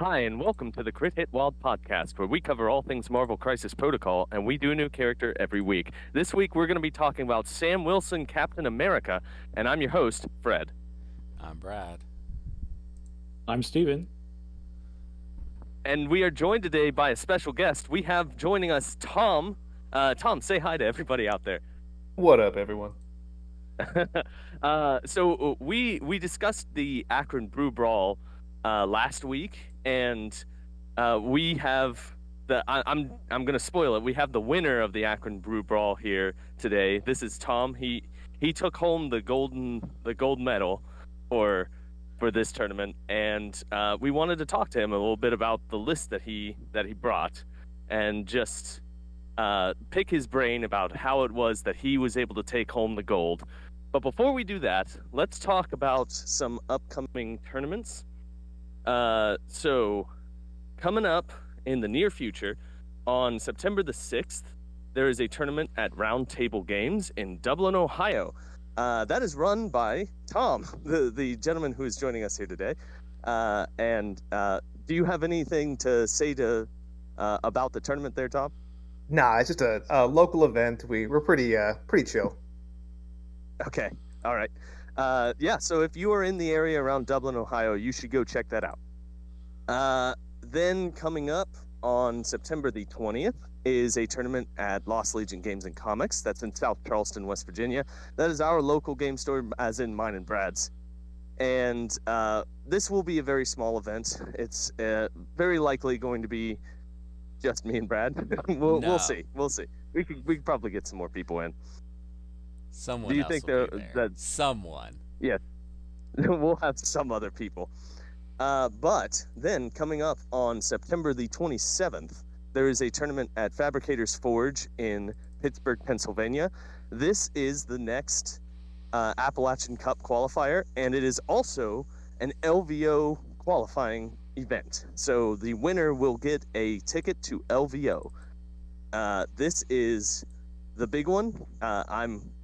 Hi, and welcome to the Crit Hit Wild podcast, where we cover all things Marvel Crisis Protocol, and we do a new character every week. This week, we're going to be talking about Sam Wilson, Captain America, and I'm your host, Fred. I'm Brad. I'm Steven. And we are joined today by a special guest. We have joining us Tom. Tom, say hi to everybody out there. What up, everyone? So we discussed the Akron Brawl last week, and we have I'm gonna spoil it. We have the winner of the Akron Brawl here today. This is Tom. He took home the gold medal for this tournament, and we wanted to talk to him a little bit about the list that he brought, and just pick his brain about how it was that he was able to take home the gold. But before we do that, let's talk about some upcoming tournaments. So, coming up in the near future, on September the 6th, there is a tournament at Round Table Games in Dublin, Ohio. That is run by Tom, the gentleman who is joining us here today. Do you have anything to say about the tournament there, Tom? Nah, it's just a local event. We're pretty chill. Okay, all right. Yeah, so if you are in the area around Dublin, Ohio, you should go check that out. Then coming up on September the 20th is a tournament at Lost Legion Games and Comics. That's in South Charleston, West Virginia. That is our local game store, as in mine and Brad's. And this will be a very small event. It's very likely going to be just me and Brad. We'll see. We'll see. We could probably get some more people in. Someone Do you else think will be there. that Someone. Yes, we'll have some other people. But then coming up on September the 27th, there is a tournament at Fabricators Forge in Pittsburgh, Pennsylvania. This is the next Appalachian Cup qualifier, and it is also an LVO qualifying event. So the winner will get a ticket to LVO. This is the big one.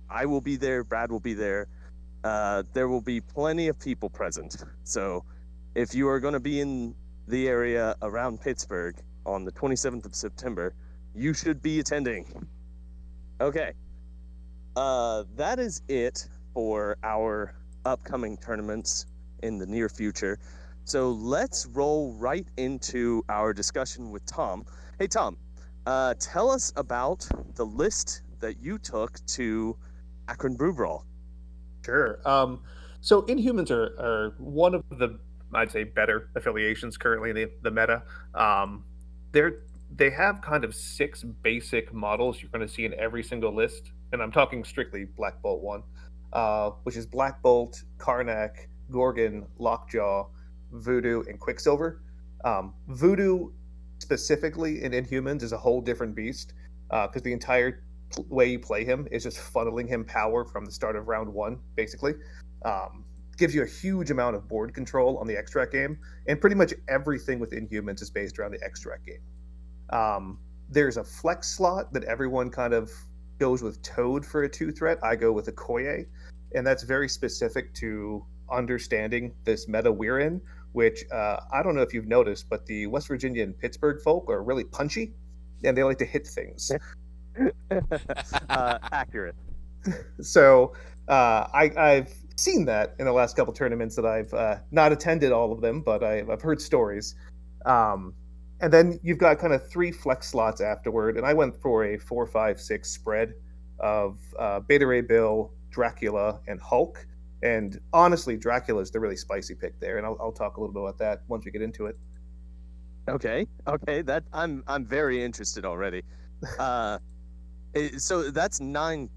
I will be there. Brad will be there. There will be plenty of people present. So if you are going to be in the area around Pittsburgh on the 27th of September, you should be attending. Okay. That is it for our upcoming tournaments in the near future. So let's roll right into our discussion with Tom. Hey, Tom, tell us about the list that you took to Akron Brawl. Sure. So Inhumans are one of the, I'd say, better affiliations currently in the meta. They have kind of 6 basic models you're going to see in every single list, and I'm talking strictly Black Bolt 1, which is Black Bolt, Karnak, Gorgon, Lockjaw, Voodoo, and Quicksilver. Voodoo specifically in Inhumans is a whole different beast, because the entire way you play him is just funneling him power from the start of round 1, basically. Gives you a huge amount of board control on the extract game, and pretty much everything with Inhumans is based around the extract game. There's a flex slot that everyone kind of goes with Toad for a 2-threat. I go with Okoye, and that's very specific to understanding this meta we're in, which I don't know if you've noticed, but the West Virginia and Pittsburgh folk are really punchy, and they like to hit things. Accurate. So I've seen that in the last couple tournaments that I've not attended all of them, but I've heard stories. And then you've got kind of 3 flex slots afterward, and I went for a 4-5-6 spread of Beta Ray Bill, Dracula, and Hulk. And honestly, Dracula is the really spicy pick there, and I'll talk a little bit about that once we get into it. Okay. That I'm very interested already. So that's nine.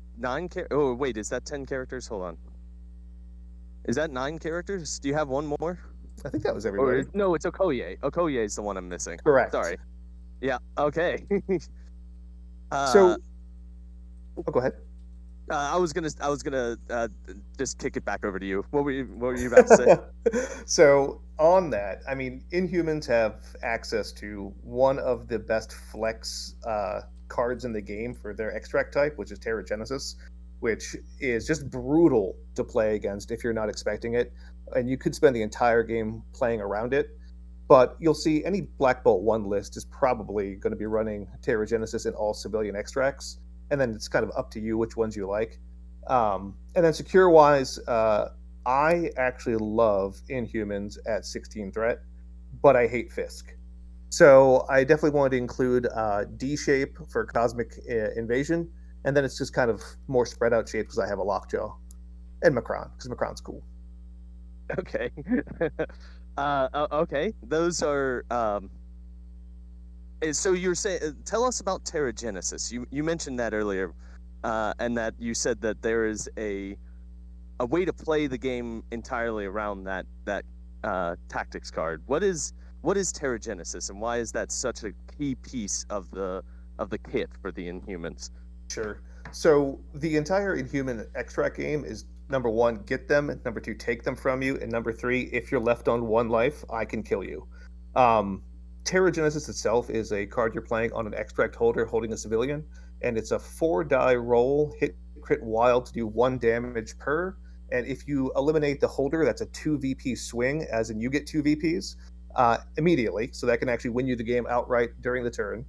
Oh wait, is that 10 characters? Hold on. Is that 9 characters? Do you have one more? I think that was everybody. No, it's Okoye. Okoye is the one I'm missing. Correct. Sorry. Yeah. Okay. So, go ahead. I was gonna just kick it back over to you. What were you about to say? So on that, I mean, Inhumans have access to one of the best flex cards in the game for their extract type, which is Terra Genesis, which is just brutal to play against if you're not expecting it, and you could spend the entire game playing around it. But you'll see any Black Bolt 1 list is probably going to be running Terrigenesis in all civilian extracts, and then it's kind of up to you which ones you like. And then secure wise, I actually love Inhumans at 16 threat, but I hate Fisk. So I definitely wanted to include D shape for Cosmic Invasion, and then it's just kind of more spread out shape because I have a Lockjaw and Macron because Macron's cool. Okay. Okay. Those are. So you're saying, tell us about Terrigenesis. You mentioned that earlier, and that you said that there is a way to play the game entirely around that tactics card. What is Terrigenesis, and why is that such a key piece of the kit for the Inhumans? Sure. So the entire Inhuman extract game is number 1, get them, and number 2, take them from you, and number 3, if you're left on 1 life, I can kill you. Terrigenesis itself is a card you're playing on an extract holder holding a civilian, and it's a 4-die roll, hit crit wild to do 1 damage per, and if you eliminate the holder, that's a 2 VP swing, as in you get 2 VPs immediately, so that can actually win you the game outright during the turn.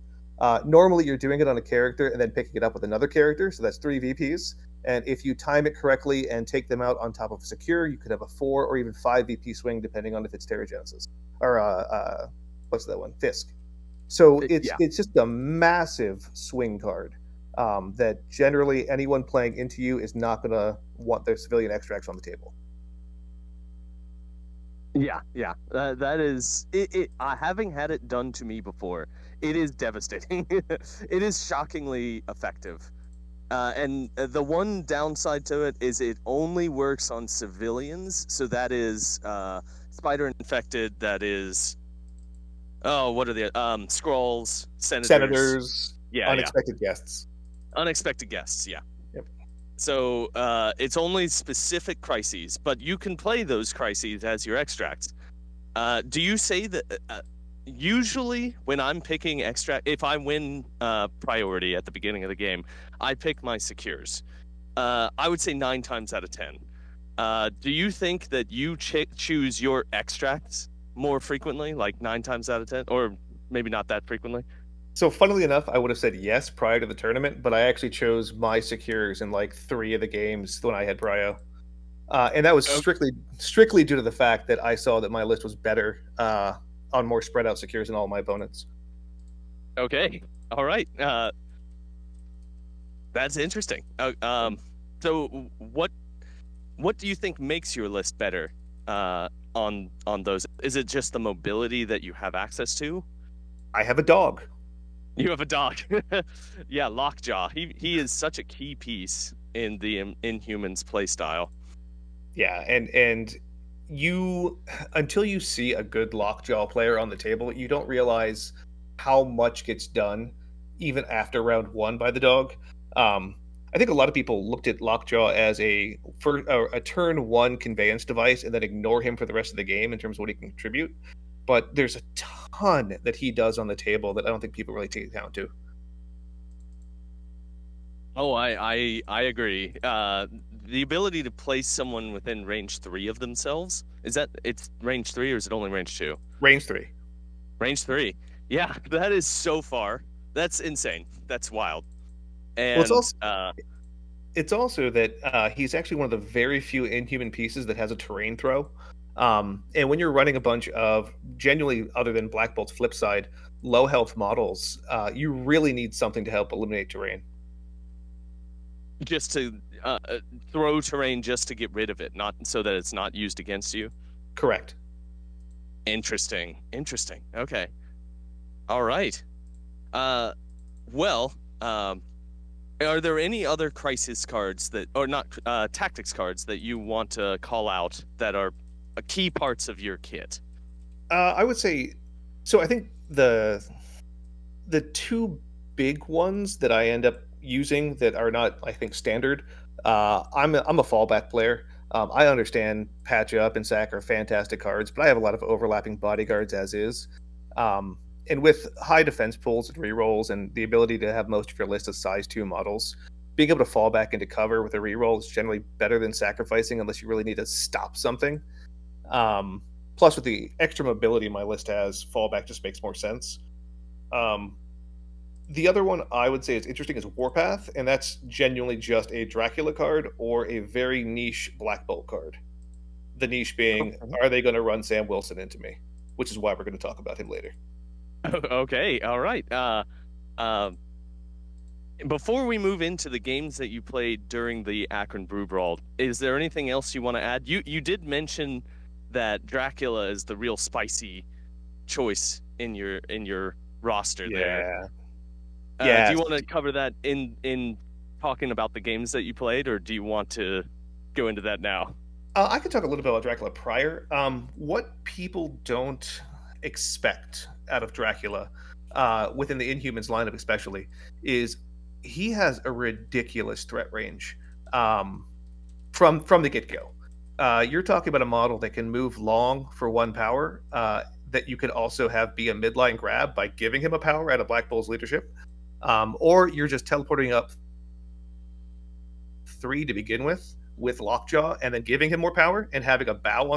Normally, you're doing it on a character and then picking it up with another character, so that's 3 VPs. And if you time it correctly and take them out on top of a secure, you could have a 4 or even 5 VP swing, depending on if it's Terrigenesis or what's that one, Fisk. So it's just a massive swing card that generally anyone playing into you is not going to want their civilian extracts on the table. Yeah, that is it. Having had it done to me before, it is devastating. It is shockingly effective, and the one downside to it is it only works on civilians. So that is spider infected. That is, what are the scrolls, senators? Yeah, unexpected guests. Unexpected guests. Yeah. Yep. So it's only specific crises, but you can play those crises as your extracts. Do you say that usually when I'm picking extract, if I win priority at the beginning of the game, I pick my secures. I would say 9 times out of 10. Do you think that you choose your extracts more frequently, like 9 times out of 10, or maybe not that frequently? So, funnily enough, I would have said yes prior to the tournament, but I actually chose my secures in like 3 of the games when I had prio, and that was strictly due to the fact that I saw that my list was better on more spread out secures than all my opponents. Okay, all right, that's interesting. So, what do you think makes your list better on those? Is it just the mobility that you have access to? I have a dog. You have a dog. Yeah, Lockjaw. He is such a key piece in the Inhumans playstyle. Yeah, and you, until you see a good Lockjaw player on the table, you don't realize how much gets done even after round 1 by the dog. I think a lot of people looked at Lockjaw as a turn 1 conveyance device and then ignore him for the rest of the game in terms of what he can contribute. But there's a ton that he does on the table that I don't think people really take account to. Oh, I agree. The ability to place someone within range 3 of themselves, it's range 3 or is it only range 2? Range 3. Range 3. Yeah, that is so far. That's insane. That's wild. And it's also that he's actually one of the very few Inhuman pieces that has a terrain throw. And when you're running a bunch of genuinely, other than Black Bolt's flip side, low health models, you really need something to help eliminate terrain. Just to throw terrain just to get rid of it, not so that it's not used against you? Correct. Interesting. Okay. All right. Well, are there any other crisis cards that, or not tactics cards that you want to call out that are key parts of your kit? I would say, so I think the 2 big ones that I end up using that are not, I think, standard. I'm a fallback player. I understand Patch Up and Sack are fantastic cards, but I have a lot of overlapping bodyguards as is. And with high defense pools and rerolls and the ability to have most of your list as size 2 models, being able to fall back into cover with a reroll is generally better than sacrificing unless you really need to stop something. Plus, with the extra mobility my list has, fallback just makes more sense. Um, the other one I would say is interesting is Warpath, and that's genuinely just a Dracula card or a very niche Black Bolt card. The niche being, Okay. are they going to run Sam Wilson into me? Which is why we're going to talk about him later. Okay, all right. Before we move into the games that you played during the Akron Brew Brawl, is there anything else you want to add? You did mention that Dracula is the real spicy choice in your roster there. Yeah. Do you want to cover that in talking about the games that you played, or do you want to go into that now? I could talk a little bit about Dracula prior. What people don't expect out of Dracula, within the Inhumans lineup especially, is he has a ridiculous threat range from the get go. You're talking about a model that can move long for 1 power. That you could also have be a midline grab by giving him a power out of Black Bull's leadership, or you're just teleporting up 3 to begin with Lockjaw, and then giving him more power and having a bow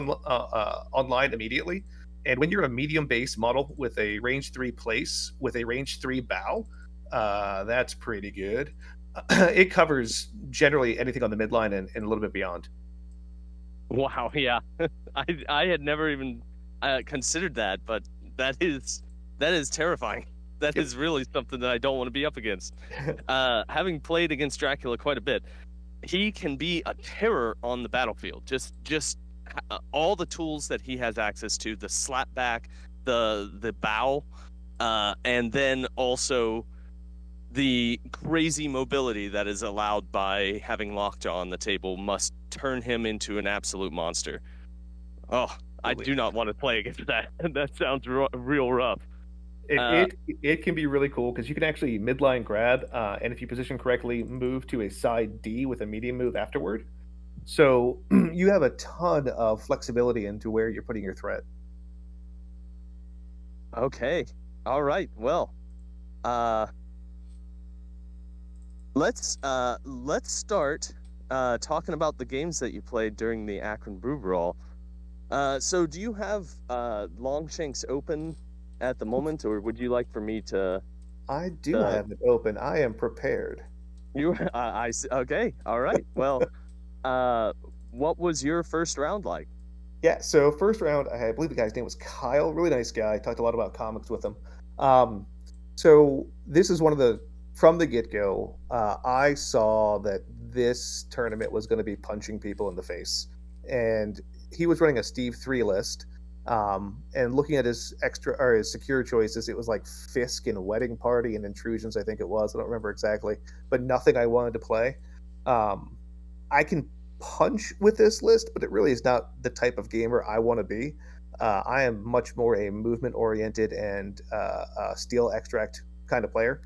online immediately. And when you're a medium base model with a range 3 place with a range 3 bow, that's pretty good. It covers generally anything on the midline and a little bit beyond. Wow, yeah. I had never even considered that, but that is terrifying. That is really something that I don't want to be up against. Having played against Dracula quite a bit, he can be a terror on the battlefield. Just all the tools that he has access to, the slap back, the bow, and then also the crazy mobility that is allowed by having Lockjaw on the table must turn him into an absolute monster. Oh, I do not want to play against that. That sounds real rough. It can be really cool because you can actually midline grab, and if you position correctly, move to a side D with a medium move afterward. So you have a ton of flexibility into where you're putting your threat. Okay. All right. Well, let's start talking about the games that you played during the Akron Brew Brawl. So do you have Longshanks open at the moment, or would you like for me to? I do have it open. I am prepared. You, okay, all right. Well, what was your first round like? Yeah, so first round, I believe the guy's name was Kyle. Really nice guy. Talked a lot about comics with him. So this is one of the from the get go. I saw that this tournament was going to be punching people in the face, and he was running a Steve 3 list. And looking at his extra or his secure choices, it was like Fisk and Wedding Party and Intrusions. I think it was. I don't remember exactly, but nothing I wanted to play. I can punch with this list, but it really is not the type of gamer I want to be. I am much more a movement oriented and steel extract kind of player.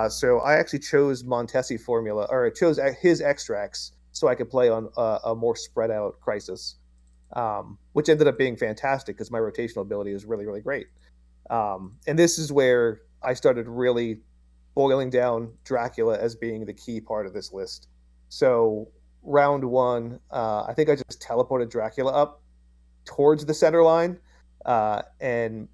So I actually chose Montesi formula, or I chose his extracts so I could play on a more spread out Crisis, which ended up being fantastic because my rotational ability is really, really great. And this is where I started really boiling down Dracula as being the key part of this list. So round one, I think I just teleported Dracula up towards the center line, and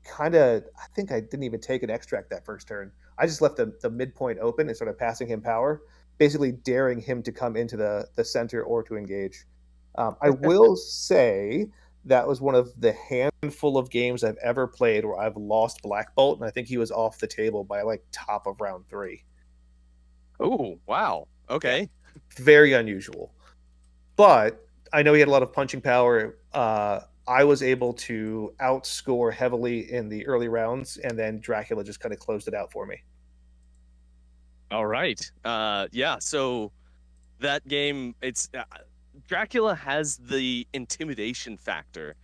kind of I think I didn't even take an extract that first turn. I just left the midpoint open and started passing him power, basically daring him to come into the center or to engage. I will say that was one of the handful of games I've ever played where I've lost Black Bolt, and I think he was off the table by like top of round 3. Oh, wow. Okay. Yeah, very unusual. But I know he had a lot of punching power. I was able to outscore heavily in the early rounds, and then Dracula just kind of closed it out for me. All right. Yeah. So that game, it's Dracula has the intimidation factor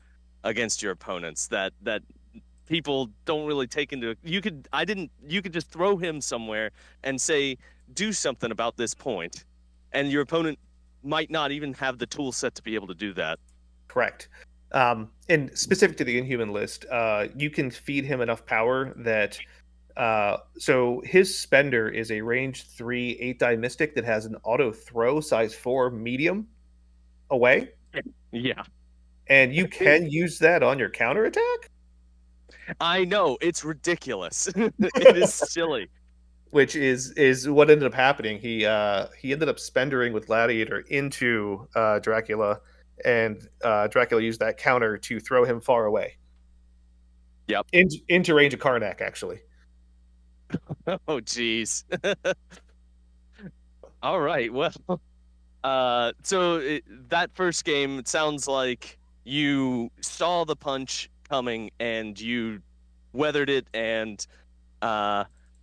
against your opponents that people don't really take into. You could just throw him somewhere and say do something about this point, and your opponent might not even have the tool set to be able to do that. Correct. And specific to the Inhuman list, you can feed him enough power that so his spender is a range 3 8-die mystic that has an auto throw size 4 medium away. Yeah. and you can use that on your counterattack, I know, it's ridiculous. It is silly. which is what ended up happening. He ended up spendering with Gladiator into Dracula, and Dracula used that counter to throw him far away Yep. into range of Karnak, actually. Oh, jeez. All right. Well, that first game, it sounds like you saw the punch coming and you weathered it, and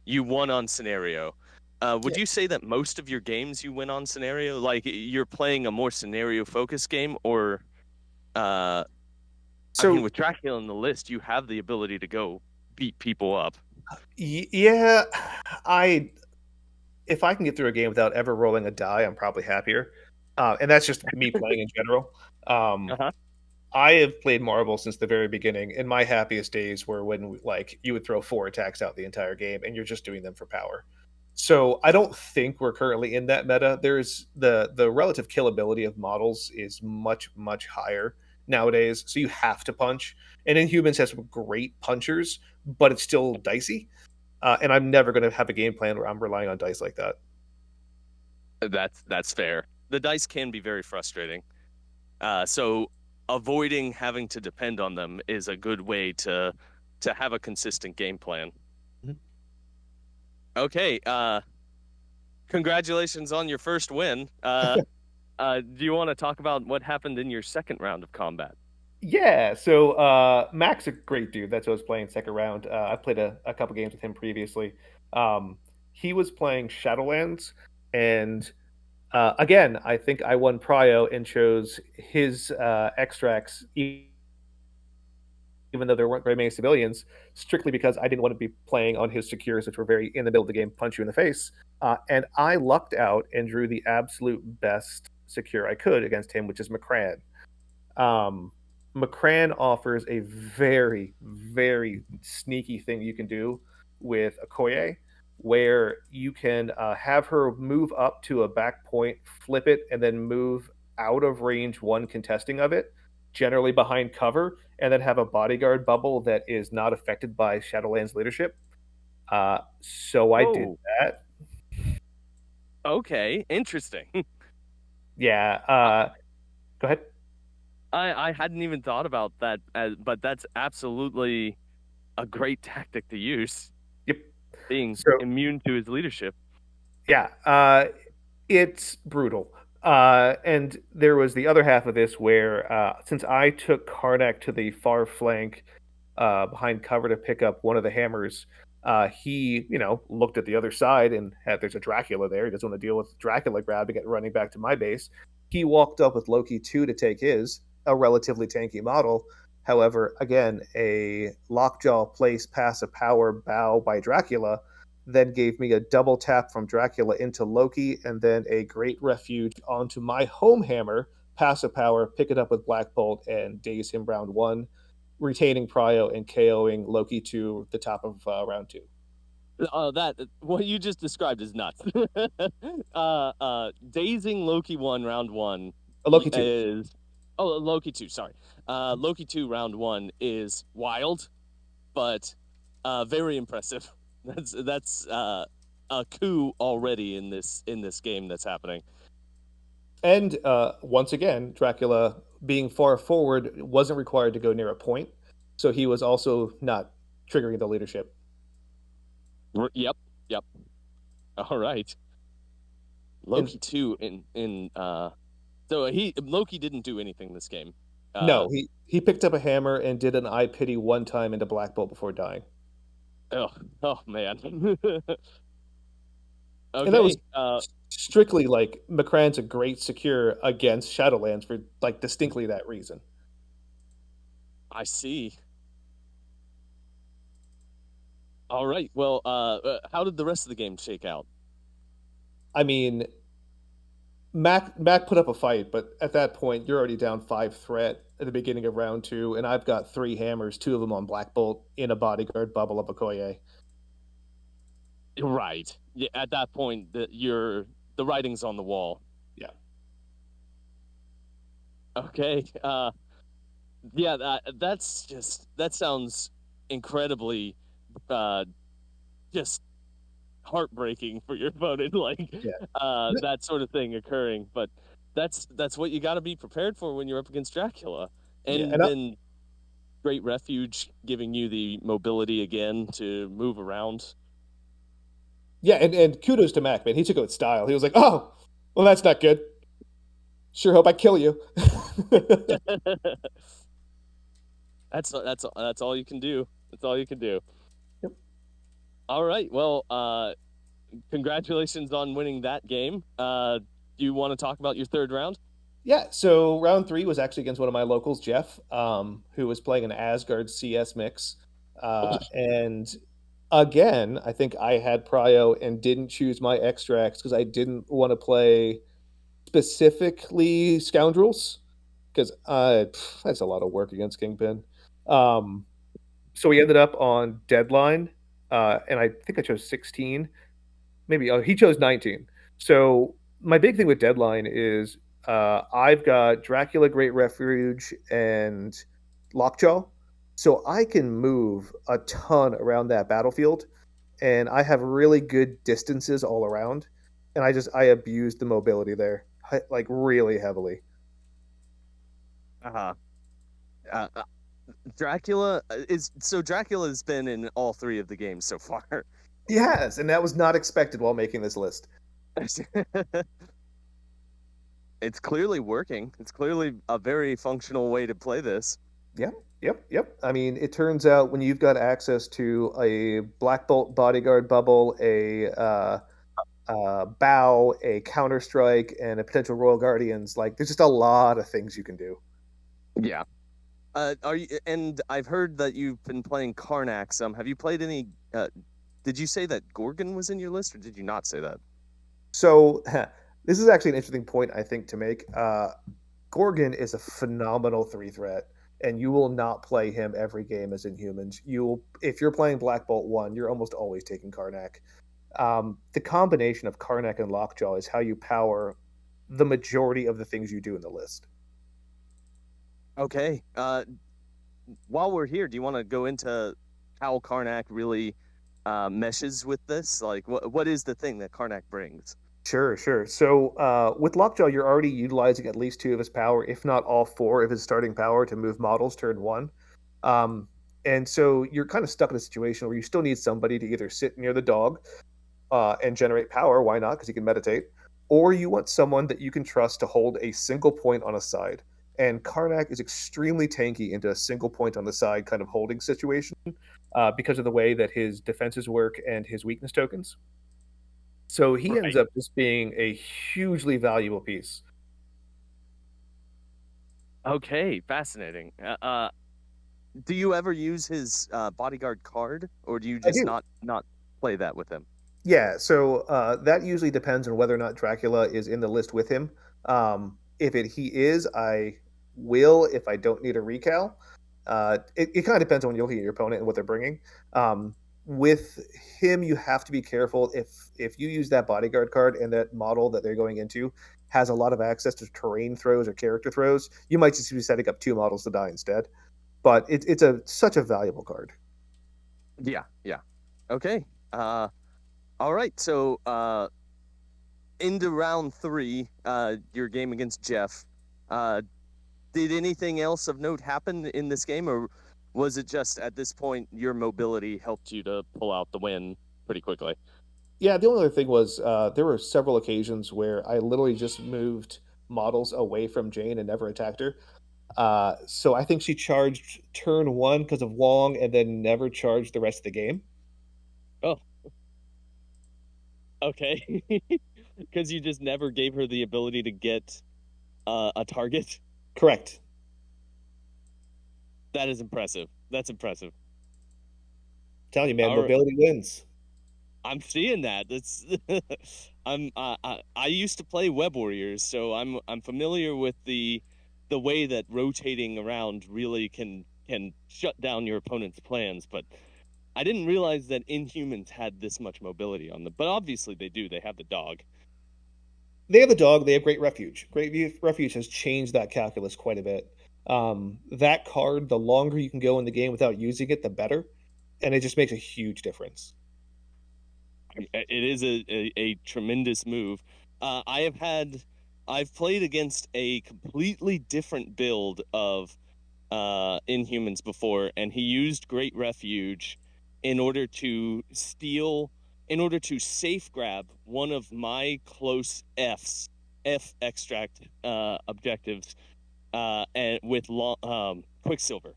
you won on scenario. Would you say that most of your games you win on scenario? Like you're playing a more scenario focused game, or I So mean, with Dracula in the list, you have the ability to go beat people up. yeah, I if I can get through a game without ever rolling a die, I'm probably happier. And that's just me playing in general. Um, Uh-huh. I have played Marvel since the very beginning, and my happiest days were when like you would throw 4 attacks out the entire game, and you're just doing them for power. So I don't think we're currently in that meta. There's the relative killability of models is much higher nowadays, so you have to punch. And Inhumans has some great punchers, but it's still dicey. And I'm never going to have a game plan where I'm relying on dice like that. That's fair. The dice can be very frustrating. So avoiding having to depend on them is a good way to have a consistent game plan. Mhm. Okay, congratulations on your first win. Do you want to talk about what happened in your second round of combat? Yeah, so Mac's a great dude. That's who I was playing second round. I've played a couple games with him previously. Um, he was playing Shadowlands, and again, I think I won Prio and chose his extracts, even though there weren't very many civilians, strictly because I didn't want to be playing on his secures, which were very in the middle of the game, punch you in the face. And I lucked out and drew the absolute best secure I could against him, which is McCran. Um, McCran offers a very sneaky thing you can do with Okoye, where you can have her move up to a back point, flip it, and then move out of range one contesting of it, generally behind cover, and then have a bodyguard bubble that is not affected by Shadowlands leadership. So I did Oh, that. okay, interesting. Yeah. Go ahead. I hadn't even thought about that, but that's absolutely a great tactic to use, Yep. being So immune to his leadership. yeah, it's brutal. And there was the other half of this where, since I took Karnak to the far flank behind cover to pick up one of the hammers, he, looked at the other side and had there's a Dracula there. He doesn't want to deal with Dracula grabbing it, running back to my base. He walked up with Loki 2 to take his, a relatively tanky model. However, again, a lockjaw place pass a power bow by Dracula then gave me a double tap from Dracula into Loki, and then a great refuge onto my home hammer, passive power, pick it up with Black Bolt, and daze him round one, retaining Prio and KOing Loki to the top of round two. That what you just described is nuts. Dazing Loki 1 round 1 Loki 2. is Loki 2, sorry. Loki 2 round 1 is wild, but very impressive. That's a coup already in this game that's happening. And once again, Dracula, being far forward, wasn't required to go near a point, so he was also not triggering the leadership. Yep, yep. All right. And Loki 2 in so Loki didn't do anything this game. no, he picked up a hammer and did an eye pity one time into Black Bolt before dying. Oh man. And that was Okay. strictly like McCran's a great secure against Shadowlands for like distinctly that reason. I see. All right. Well, how did the rest of the game shake out? I mean, Mac put up a fight, but at that point you're already down 5 threat at the beginning of round two, and I've got 3 hammers, 2 of them on Black Bolt in a bodyguard bubble of Okoye. Right. Yeah, at that point, the writing's on the wall. Yeah. Okay. Yeah, that sounds incredibly uh just heartbreaking for your opponent, like Yeah. that sort of thing occurring. But that's what you got to be prepared for when you're up against Dracula, Yeah, and and then Great Refuge giving you the mobility again to move around. yeah, and kudos to Mac, man. He took it with style. He was like, "Oh, well, that's not good. Sure hope I kill you." That's all you can do. That's all you can do. Yep. All right. Well, congratulations on winning that game. Do you want to talk about your third round? Yeah, so round three was actually against one of my locals, Jeff, who was playing an Asgard CS mix. And again, I think I had prio and didn't choose my extracts because I didn't want to play specifically scoundrels because that's a lot of work against Kingpin. Um, so we ended up on deadline, and I think I chose 16. Maybe he chose 19. So my big thing with deadline is I've got Dracula, Great Refuge, and Lockjaw, so I can move a ton around that battlefield, and I have really good distances all around, and I abuse the mobility there like really heavily. Uh-huh. Uh, Dracula has been in all three of the games so far. Yes, and that was not expected while making this list. It's clearly working. It's clearly a very functional way to play this. Yep, yep. I mean, it turns out when you've got access to a Black Bolt bodyguard bubble, bow, a counter strike, and a potential Royal Guardians, like there's just a lot of things you can do. Yeah. Are you? And I've heard that you've been playing Karnak some. Have you played any? Did you say that Gorgon was in your list, or did you not say that? So this is actually an interesting point I think to make. Gorgon is a phenomenal three threat, and you will not play him every game as Inhumans. You will, if you're playing Black Bolt one, you're almost always taking Karnak. The combination of Karnak and Lockjaw is how you power the majority of the things you do in the list. Okay. While we're here, do you want to go into how Karnak really meshes with this? Like, what is the thing that Karnak brings? Sure, sure. So with Lockjaw, you're already utilizing at least two of his power, if not all four of his starting power, to move models turn one. Um, and so you're kind of stuck in a situation where you still need somebody to either sit near the dog and generate power. Why not? Because he can meditate. Or you want someone that you can trust to hold a single point on a side. And Karnak is extremely tanky into a single point on the side kind of holding situation because of the way that his defenses work and his weakness tokens. So he ends Right. up just being a hugely valuable piece. Okay, fascinating. Do you ever use his bodyguard card, or do you I just do. not play that with him? Yeah, so that usually depends on whether or not Dracula is in the list with him. If he is, I will. If I don't need a recal, it kind of depends on when you're looking at your opponent and what they're bringing. With him, you have to be careful if you use that bodyguard card and that model that they're going into has a lot of access to terrain throws or character throws. You might just be setting up two models to die instead. But it's such a valuable card. Yeah, yeah. Okay. All right. So, into round three, your game against Jeff. Uh, did anything else of note happen in this game, or was it just at this point your mobility helped you to pull out the win pretty quickly? Yeah, the only other thing was there were several occasions where I literally just moved models away from Jane and never attacked her. So I think she charged turn one because of Wong and then never charged the rest of the game. Oh, okay. Because you just never gave her the ability to get a target. Correct. That is impressive. That's impressive. Telling you, man, All right. mobility wins. I'm seeing that. That's I used to play Web Warriors, so I'm familiar with the way that rotating around really can shut down your opponent's plans, but I didn't realize that Inhumans had this much mobility on them. But obviously they do. They have the dog. They have the dog. They have Great Refuge. Refuge has changed that calculus quite a bit. That card, the longer you can go in the game without using it, the better, and it just makes a huge difference. It is a tremendous move. I've played against a completely different build of Inhumans before, and he used Great Refuge in order to safe grab one of my close F extract objectives, and with Quicksilver,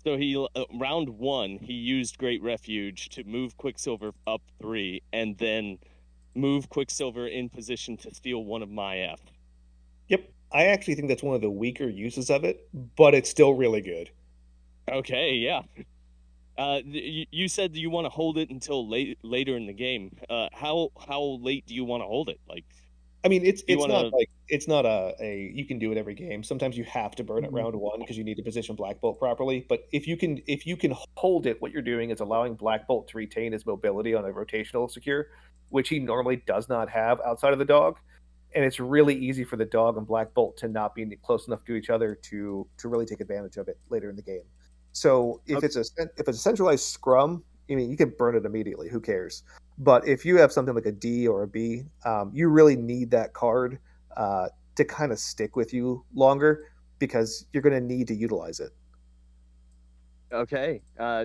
So he round 1, he used Great Refuge to move Quicksilver up 3, and then move Quicksilver in position to steal one of my F. Yep, I actually think that's one of the weaker uses of it, but it's still really good. Okay, yeah. You said you want to hold it until later in the game. How late do you want to hold it? Like, I mean, it's you it's not wanna... like it's not a you can do it every game. Sometimes you have to burn it round 1 because you need to position Black Bolt properly. But if you can hold it, what you're doing is allowing Black Bolt to retain his mobility on a rotational secure, which he normally does not have outside of the dog. And it's really easy for the dog and Black Bolt to not be close enough to each other to really take advantage of it later in the game. So if it's a centralized scrum, I mean, you can burn it immediately. Who cares? But if you have something like a D or a B, you really need that card to kind of stick with you longer because you're going to need to utilize it. Okay,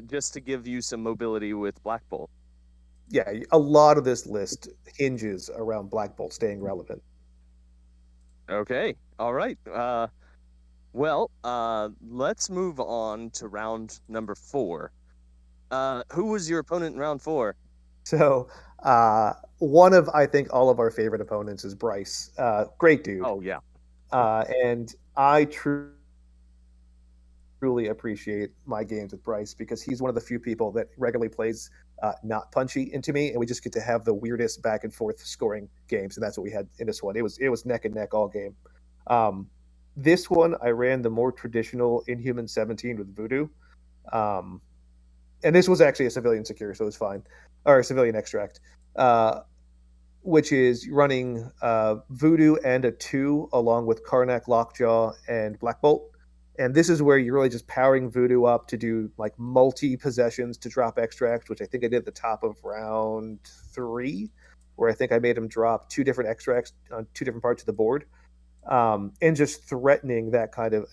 just to give you some mobility with Black Bolt. Yeah, a lot of this list hinges around Black Bolt staying relevant. Okay, all right. Well, let's move on to round number 4. Who was your opponent in round 4? So one of, I think, all of our favorite opponents is Bryce. Great dude. Oh, yeah. And I truly appreciate my games with Bryce because he's one of the few people that regularly plays not punchy into me, and we just get to have the weirdest back and forth scoring games, and that's what we had in this one. It was neck and neck all game. Um, this one, I ran the more traditional Inhuman 17 with Voodoo, um, and this was actually a civilian secure, so it was fine, or a civilian extract. Which is running Voodoo and a 2 along with Karnak, Lockjaw, and Black Bolt. And this is where you're really just powering Voodoo up to do like multi possessions to drop extract, which I think I did at the top of round 3, where I think I made him drop 2 different extracts on 2 different parts of the board, and just threatening that kind of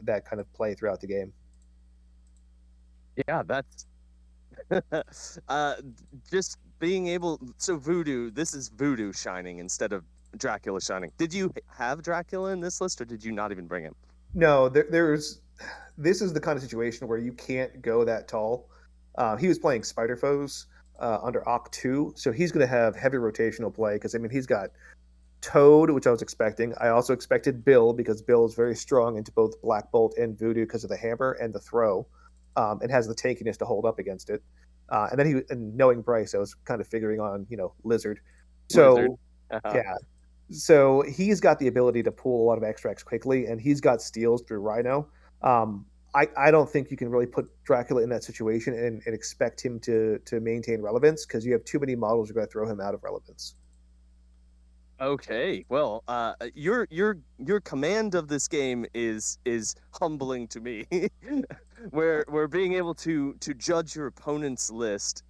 play throughout the game. Yeah, that's uh, just being able. So Voodoo, this is Voodoo shining instead of Dracula shining. Did you have Dracula in this list, or did you not even bring him? No, there's this is the kind of situation where you can't go that tall. He was playing Spider Foes under Oct 2, so he's going to have heavy rotational play because, I mean, he's got Toad, which I was expecting. I also expected Bill because Bill is very strong into both Black Bolt and Voodoo because of the hammer and the throw, and has the tankiness to hold up against it. And then knowing Bryce, I was kind of figuring on Lizard. Lizard. So yeah, so he's got the ability to pull a lot of extracts quickly, and he's got steals through Rhino. Um, I don't think you can really put Dracula in that situation and expect him to maintain relevance because you have too many models. You're going to throw him out of relevance. Okay, well, your command of this game is humbling to me. where being able to judge your opponent's list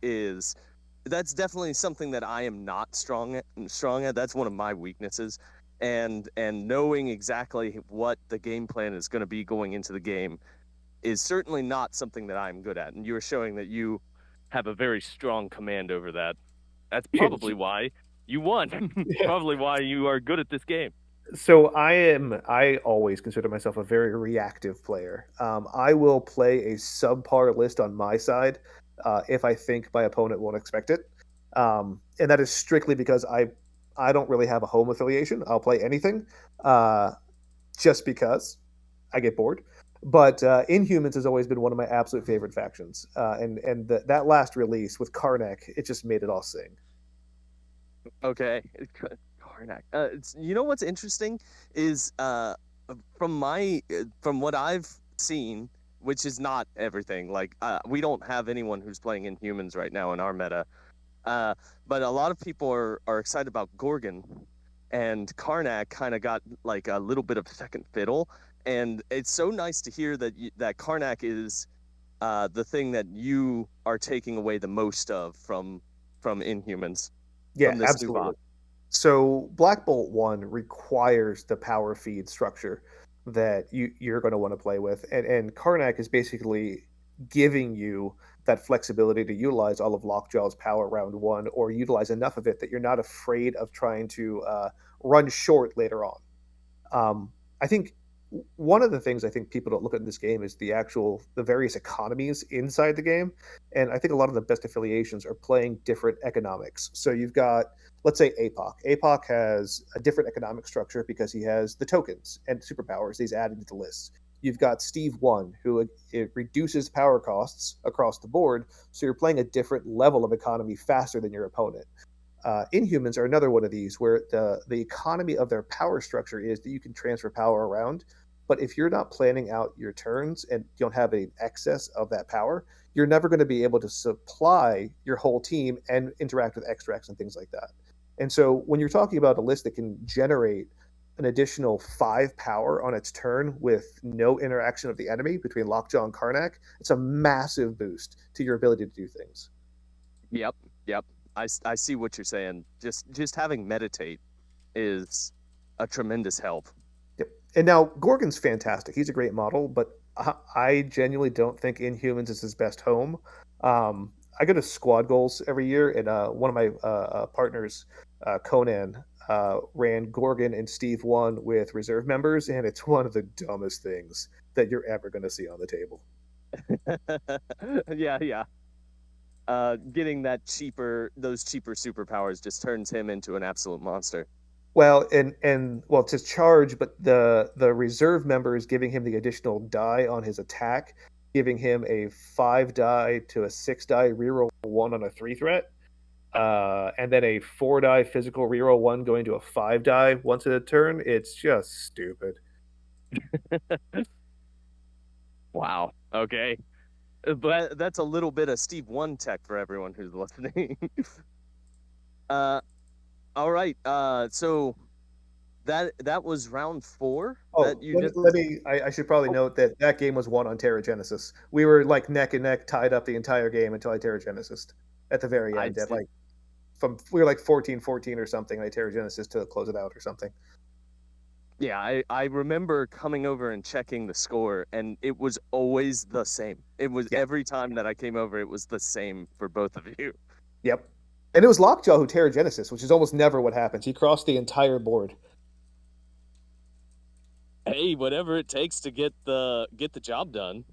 that's definitely something that I am not strong at. That's one of my weaknesses, and knowing exactly what the game plan is going to be going into the game is certainly not something that I'm good at. And you're showing that you have a very strong command over that. That's probably why you won. Yeah. Probably why you are good at this game. So I always consider myself a very reactive player. I will play a subpar list on my side if I think my opponent won't expect it, and that is strictly because I don't really have a home affiliation. I'll play anything, just because I get bored. But Inhumans has always been one of my absolute favorite factions, and that last release with Karnak, it just made it all sing. Okay, Karnak. You know what's interesting is from what I've seen, which is not everything. Like we don't have anyone who's playing Inhumans right now in our meta, but a lot of people are excited about Gorgon, and Karnak kind of got like a little bit of second fiddle. And it's so nice to hear that that Karnak is the thing that you are taking away the most of from Inhumans, Yeah, from this new absolutely. bot. So Black Bolt 1 requires the power feed structure that you're going to want to play with. And Karnak is basically giving you that flexibility to utilize all of Lockjaw's power round one, or utilize enough of it that you're not afraid of trying to run short later on. I think one of the things I think people don't look at in this game is the various economies inside the game, and I think a lot of the best affiliations are playing different economics. So you've got, let's say, APOC. APOC has a different economic structure because he has the tokens and superpowers he's adding to the list. You've got Steve One, who it reduces power costs across the board, so you're playing a different level of economy faster than your opponent. Inhumans are another one of these where the economy of their power structure is that you can transfer power around. But if you're not planning out your turns and you don't have an excess of that power, you're never going to be able to supply your whole team and interact with extracts and things like that. And so when you're talking about a list that can generate an additional 5 power on its turn with no interaction of the enemy between Lockjaw and Karnak, it's a massive boost to your ability to do things. Yep, yep. I see what you're saying. Just having meditate is a tremendous help. Yep. And now Gorgon's fantastic. He's a great model, but I genuinely don't think Inhumans is his best home. I go to squad goals every year, and one of my partners, Conan, ran Gorgon and Steve One with reserve members, and it's one of the dumbest things that you're ever going to see on the table. Yeah, yeah. Getting those cheaper superpowers just turns him into an absolute monster. Well, and well, it's his charge, but the reserve member is giving him the additional die on his attack, giving him a 5 die to a 6 die reroll one on a 3 threat, and then a 4 die physical reroll one going to a 5 die once a turn. It's just stupid. Wow. Okay. But that's a little bit of Steve One tech for everyone who's listening. All right. So that was round 4. Oh, that you just... let me. I should probably note that game was won on Terra Genesis. We were like neck and neck, tied up the entire game until I Terra Genesis at the very end. At like we were like 14-14 or something. I Terra Genesis to close it out or something. Yeah, I remember coming over and checking the score, and it was always the same. It was every time that I came over, it was the same for both of you. Yep. And it was Lockjaw who Terra Genesis, which is almost never what happens. He crossed the entire board. Hey, whatever it takes to get the job done.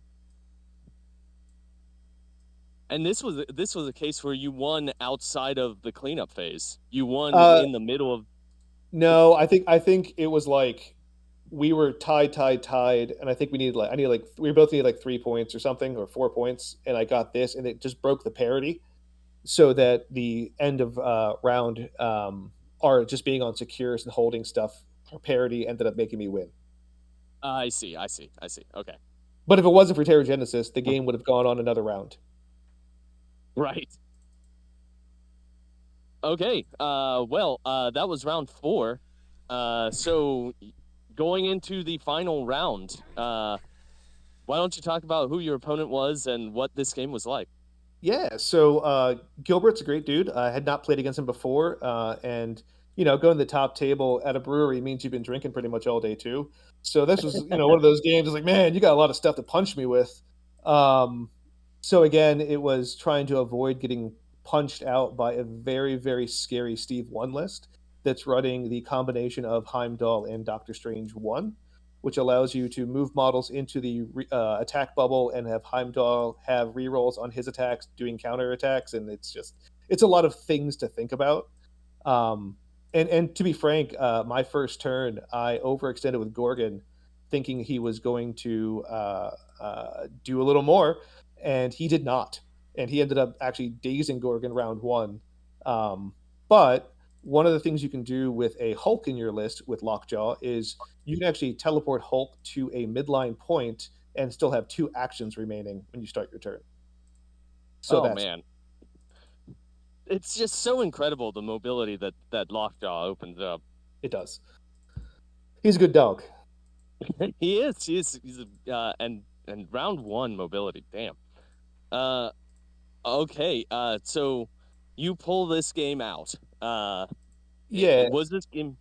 And this was a case where you won outside of the cleanup phase. You won in the middle of... No, I think it was like we were tied, and I think we both needed like 3 points or something, or 4 points, and I got this, and it just broke the parity, so that the end of round are just being on secures and holding stuff for parity ended up making me win. I see. Okay. But if it wasn't for Terra Genesis, the game would have gone on another round. Right. Okay. Well, that was round 4. So going into the final round, why don't you talk about who your opponent was and what this game was like? Yeah, so Gilbert's a great dude. I had not played against him before, and going to the top table at a brewery means you've been drinking pretty much all day too. So this was, one of those games. It's like, man, you got a lot of stuff to punch me with. So again, it was trying to avoid getting punched out by a very, very scary Steve One list that's running the combination of Heimdall and Doctor Strange One, which allows you to move models into the attack bubble and have Heimdall have rerolls on his attacks doing counter attacks, and it's a lot of things to think about. And to be frank, my first turn I overextended with Gorgon, thinking he was going to do a little more, and he did not, and he ended up actually dazing Gorgon round 1. But one of the things you can do with a Hulk in your list with Lockjaw is you can actually teleport Hulk to a midline point and still have 2 actions remaining when you start your turn. So man. It's just so incredible, the mobility that Lockjaw opens up. It does. He's a good dog. He is. And round one mobility. Damn. Uh, okay. So you pull this game out. Yeah, Was this game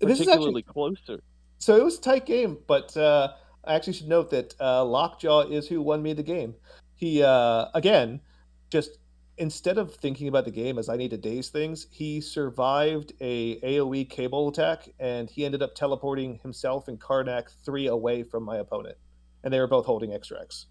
this is actually particularly closer? so it was a tight game, but I actually should note that Lockjaw is who won me the game. He again, just instead of thinking about the game as I need to daze things, he survived a AOE cable attack, and he ended up teleporting himself and Karnak 3 away from my opponent, and they were both holding extracts.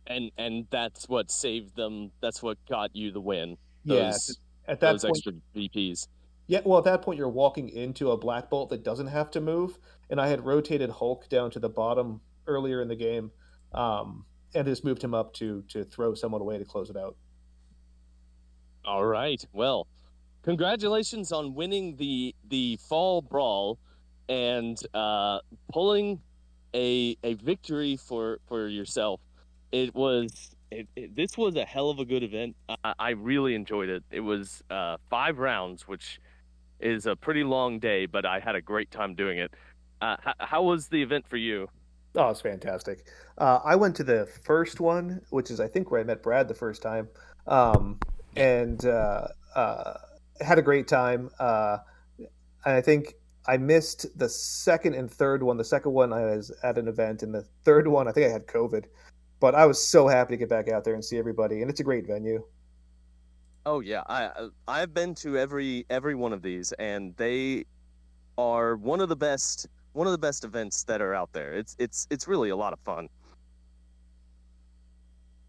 And that's what saved them. That's what got you the win. Yeah, Those at that those point, extra VPs. yeah. Well, at that point, you're walking into a black bolt that doesn't have to move, and I had rotated Hulk down to the bottom earlier in the game, um, and just moved him up to throw someone away to close it out. All right. Well, congratulations on winning the fall brawl and pulling a victory for yourself. This was a hell of a good event. I really enjoyed it. It was 5 rounds, which is a pretty long day, but I had a great time doing it. How was the event for you? Oh, it's fantastic. I went to the first one, which is I think where I met Brad the first time, um, and had a great time. And I think I missed the second and third one. The second one I was at an event, and the third one I think I had COVID. But I was so happy to get back out there and see everybody, and it's a great venue. Oh yeah, I've been to every one of these, and they are one of the best events that are out there. It's really a lot of fun.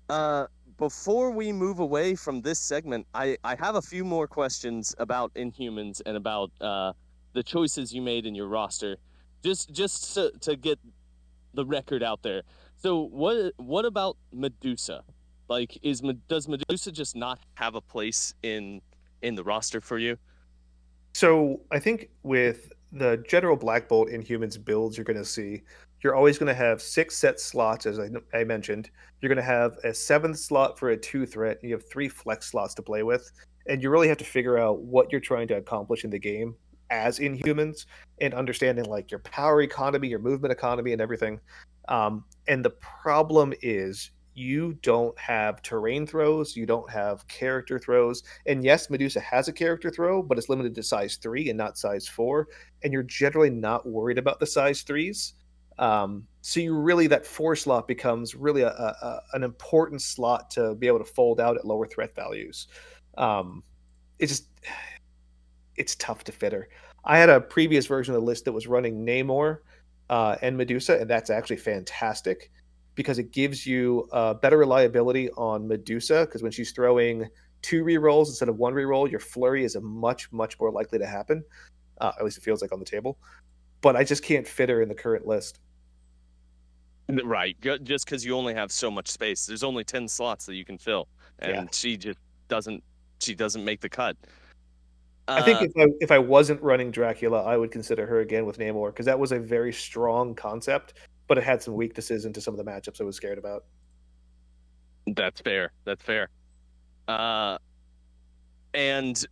Uh, Before we move away from this segment, I have a few more questions about Inhumans and about the choices you made in your roster, just to get the record out there. So what about Medusa? Like, does Medusa just not have a place in the roster for you? So I think with the general Black Bolt Inhumans builds you're going to see, you're always going to have 6 set slots, as I mentioned. You're going to have a 7th slot for a 2 threat, and you have 3 flex slots to play with. And you really have to figure out what you're trying to accomplish in the game as Inhumans and understanding like your power economy, your movement economy, and everything. And the problem is you don't have terrain throws, you don't have character throws, and yes, Medusa has a character throw, but it's limited to size 3 and not size 4. And you're generally not worried about the size 3s. So you really, that 4 slot becomes really an important slot to be able to fold out at lower threat values. Um, it's just, it's tough to fit her. I had a previous version of the list that was running Namor and Medusa, and that's actually fantastic because it gives you better reliability on Medusa. Because when she's throwing 2 rerolls instead of 1 reroll, your flurry is a much more likely to happen. At least it feels like on the table. But I just can't fit her in the current list. Right, just because you only have so much space. There's only 10 slots that you can fill, Yeah, and she just doesn't. She doesn't make the cut. I think Uh, if I wasn't running Dracula, I would consider her again with Namor because that was a very strong concept, but it had some weaknesses into some of the matchups I was scared about. that's fair. That's fair. Uh, and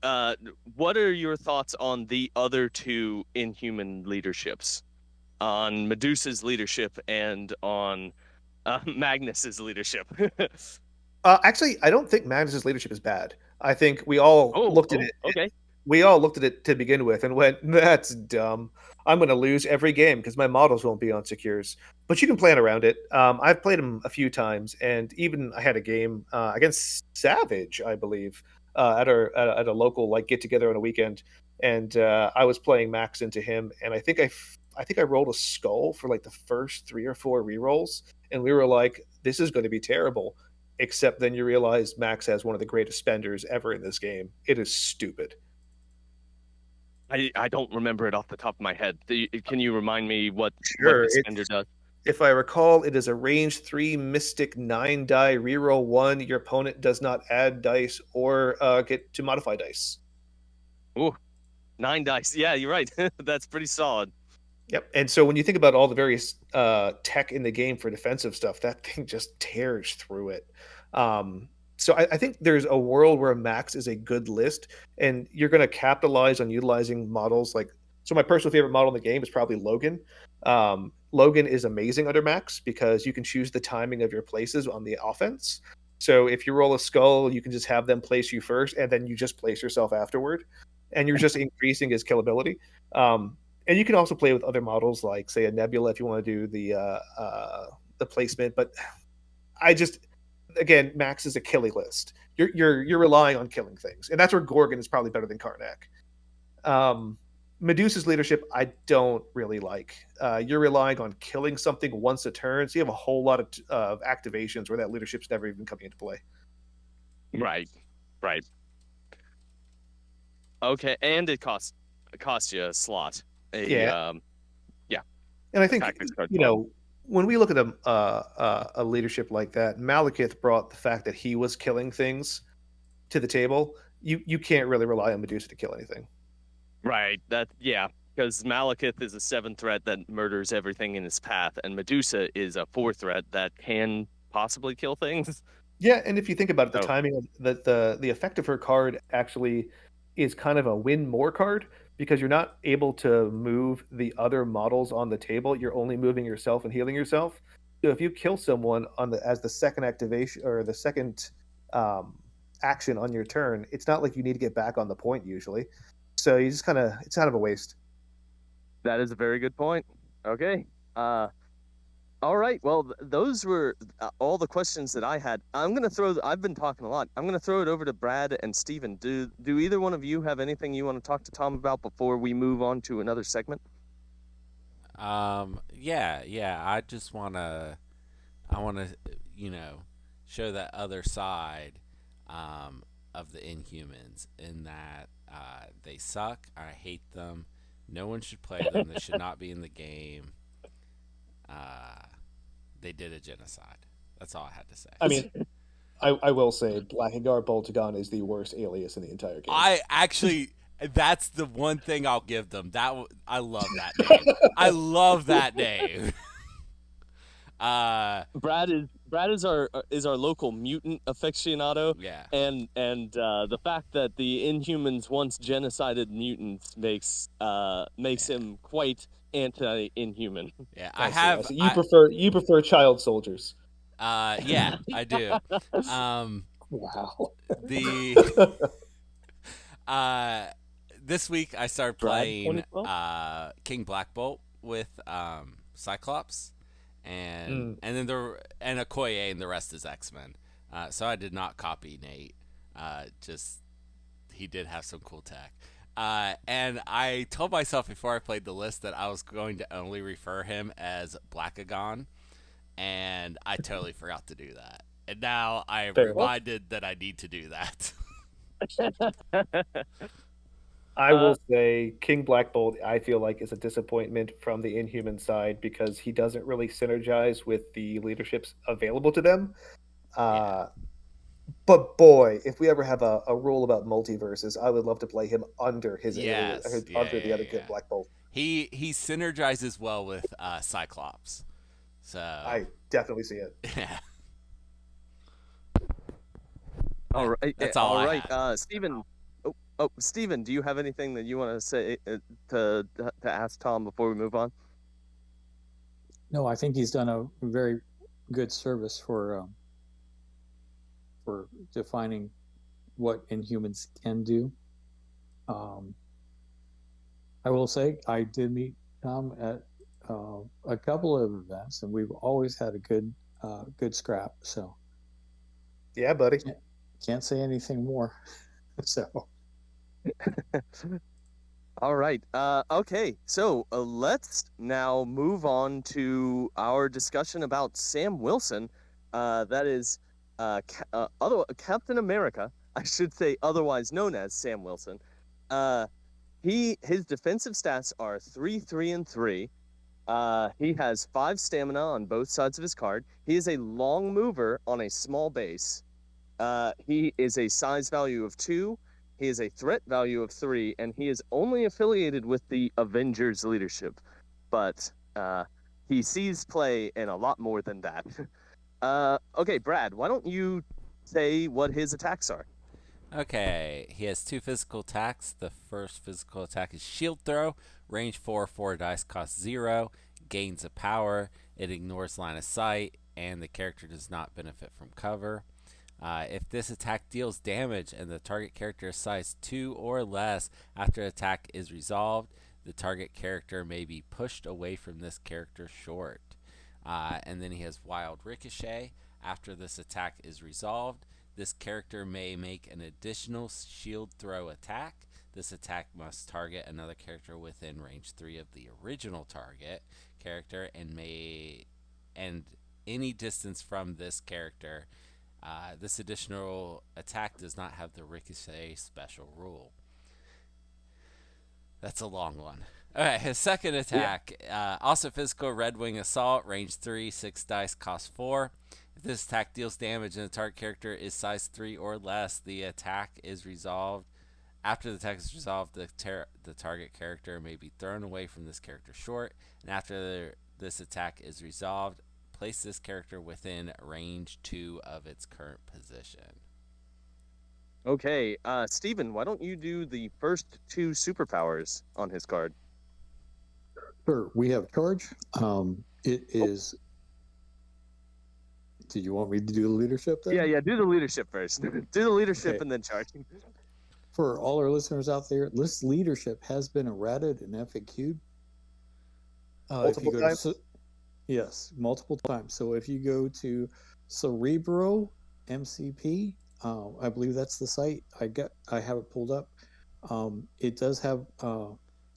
what are your thoughts on the other two Inhuman leaderships? On Medusa's leadership and on Magnus's leadership. Actually, I don't think Magnus's leadership is bad. I think we all Oh, looked at oh, it. okay. We all looked at it to begin with and went, "That's dumb. I'm going to lose every game because my models won't be on secures." But you can plan around it. I've played him a few times, and even I had a game against Savage, I believe, at a local like get together on a weekend, and I was playing Max into him, and I think I rolled a skull for like the first 3 or 4 rerolls, and we were like, "This is going to be terrible." Except then you realize Max has one of the greatest spenders ever in this game. It is stupid. I don't remember it off the top of my head. Can you remind me what Sure, the spender it's does? if I recall, it is a range 3 Mystic 9 die reroll 1. Your opponent does not add dice or get to modify dice. Ooh, 9 dice. Yeah, you're right. That's pretty solid. Yep. And so when you think about all the various tech in the game for defensive stuff, that thing just tears through it. So I think there's a world where Max is a good list, and you're going to capitalize on utilizing models like So my personal favorite model in the game is probably Logan. Logan is amazing under Max because you can choose the timing of your places on the offense. So if you roll a skull, you can just have them place you first, and then you just place yourself afterward, and you're just increasing his killability. And you can also play with other models, like say a Nebula, if you want to do the placement. But I just, again, Max is a killing list. You're relying on killing things, and that's where Gorgon is probably better than Karnak. Medusa's leadership, I don't really like. You're relying on killing something once a turn, so you have a whole lot of activations where that leadership's never even coming into play. Right. Okay, and it costs you a slot. Yeah. And I think when we look at a leadership like that, Malekith brought the fact that he was killing things to the table. You can't really rely on Medusa to kill anything. Right. Because Malekith is a 7 threat that murders everything in his path, and Medusa is a 4 threat that can possibly kill things. Yeah, and if you think about it, the timing of the effect of her card actually is kind of a win more card because you're not able to move the other models on the table. You're only moving yourself and healing yourself. So if you kill someone as the second activation or the second action on your turn, it's not like you need to get back on the point usually. So you just it's kind of a waste. That is a very good point. Okay. All right. Well, those were all the questions that I had. I've been talking a lot. I'm going to throw it over to Brad and Steven. Do either one of you have anything you want to talk to Tom about before we move on to another segment? Yeah. I want to, show that other side of the Inhumans in that they suck. I hate them. No one should play them. They should not be in the game. They did a genocide. That's all I had to say. I mean, I will say Blackagar Boltagon is the worst alias in the entire game. That's the one thing I'll give them. I love that name. I love that name. Brad is our local mutant aficionado. Yeah. And the fact that the Inhumans once genocided mutants makes him quite anti-inhuman. Yeah, You prefer child soldiers. Yeah, I do. Wow. This week I started playing King Black Bolt with Cyclops, and then and Okoye, and the rest is X-Men. So I did not copy Nate. Just he did have some cool tech. And I told myself before I played the list that I was going to only refer him as Blackagon, and I totally forgot to do that. And now I am reminded that I need to do that. I will say King Black Bolt, I feel like, is a disappointment from the Inhuman side because he doesn't really synergize with the leaderships available to them. But boy, if we ever have a rule about multiverses, I would love to play him under his under the other good Black Bolt. He synergizes well with Cyclops. So I definitely see it. Yeah. All right. That's all right. Steven. Oh, Steven, do you have anything that you want to say to ask Tom before we move on? No, I think he's done a very good service for defining what Inhumans can do. I will say I did meet Tom at a couple of events, and we've always had a good scrap. So, yeah, buddy, can't say anything more. So, all right. Okay. So let's now move on to our discussion about Sam Wilson. That is. Captain America, I should say, otherwise known as Sam Wilson. His defensive stats are 3, 3, and 3. He has 5 stamina on both sides of his card. He is a long mover on a small base. He is a size value of 2. He is a threat value of 3, and he is only affiliated with the Avengers leadership. But he sees play in a lot more than that. Okay, Brad, why don't you say what his attacks are? Okay, he has 2 physical attacks. The first physical attack is Shield Throw. Range 4, 4 dice, costs 0, gains a power, it ignores line of sight, and the character does not benefit from cover. If this attack deals damage and the target character is size 2 or less after attack is resolved, the target character may be pushed away from this character short. And then he has Wild Ricochet. After this attack is resolved, this character may make an additional shield throw attack. This attack must target another character within range 3 of the original target character and any distance from this character. This additional attack does not have the Ricochet special rule. That's a long one. Alright, his second attack, also physical Red Wing Assault, range 3, 6 dice, cost 4. If this attack deals damage and the target character is size 3 or less, the attack is resolved. After the attack is resolved, the target character may be thrown away from this character short, and after this attack is resolved, place this character within range 2 of its current position. Okay, Steven, why don't you do the first 2 superpowers on his card? Sure. We have charge. It is. Did you want me to do the leadership then? Yeah. Do the leadership first. Do the leadership Okay. and then charge. For all our listeners out there, this leadership has been errated and FAQ'd. Multiple times? Yes, multiple times. So if you go to Cerebro MCP, I believe that's the site. I have it pulled up. It does have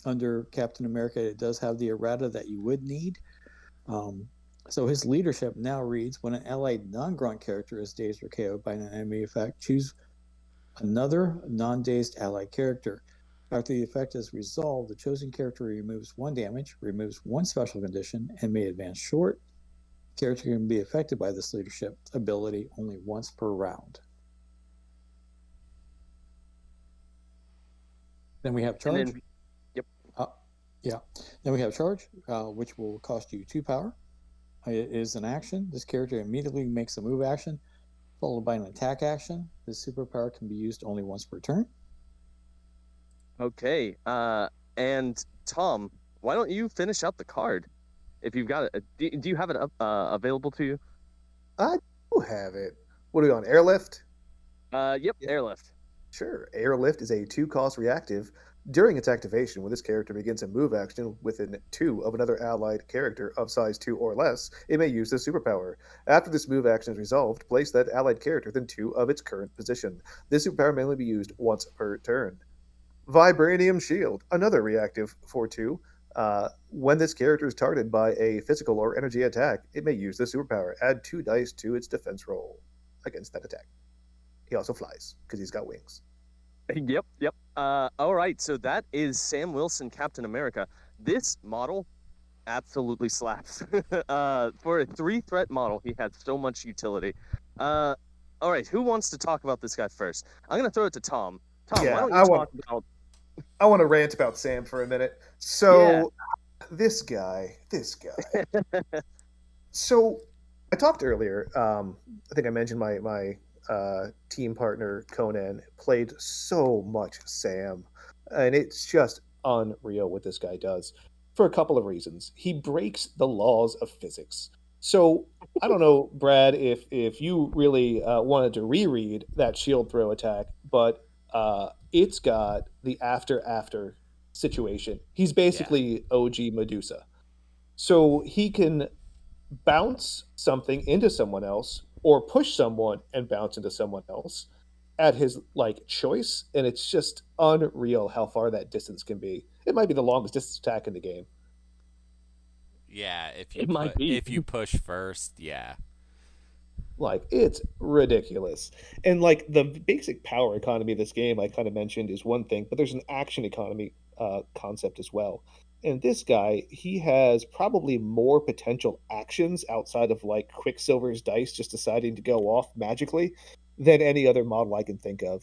under Captain America, it does have the errata that you would need. So his leadership now reads: when an allied non-grunt character is dazed or KO'd by an enemy effect, choose another non-dazed allied character. After the effect is resolved, the chosen character removes 1 damage, removes 1 special condition, and may advance short. The character can be affected by this leadership ability only once per round. Then we have charge. Then we have charge, which will cost you 2 power. It is an action. This character immediately makes a move action, followed by an attack action. This superpower can be used only once per turn. Okay, and Tom, why don't you finish up the card? If you've got it, do you have it available to you? I do have it. What are we on? Airlift? Yep, Airlift. Sure. Airlift is a 2-cost reactive. During its activation, when this character begins a move action within 2 of another allied character of size 2 or less, it may use this superpower. After this move action is resolved, place that allied character within 2 of its current position. This superpower may only be used once per turn. Vibranium Shield, another reactive for 2. When this character is targeted by a physical or energy attack, it may use this superpower. Add 2 dice to its defense roll against that attack. He also flies because he's got wings. Yep. All right, so that is Sam Wilson, Captain America. This model absolutely slaps. For a 3-threat model, he had so much utility. All right, who wants to talk about this guy first? I'm going to throw it to Tom. Tom, why don't you talk about... I want to rant about Sam for a minute. So, this guy. So, I talked earlier. I think I mentioned my team partner Conan played so much Sam, and it's just unreal what this guy does for a couple of reasons. He breaks the laws of physics. So I don't know, Brad, if you really wanted to reread that shield throw attack, but it's got the after situation. He's basically OG Medusa. So he can bounce something into someone else or push someone and bounce into someone else at his choice, and it's just unreal how far that distance can be. It might be the longest distance attack in the game. Yeah, might be. If you push first, yeah. It's ridiculous. And the basic power economy of this game I kind of mentioned is one thing, but there's an action economy concept as well. And this guy, he has probably more potential actions outside of Quicksilver's dice just deciding to go off magically than any other model I can think of.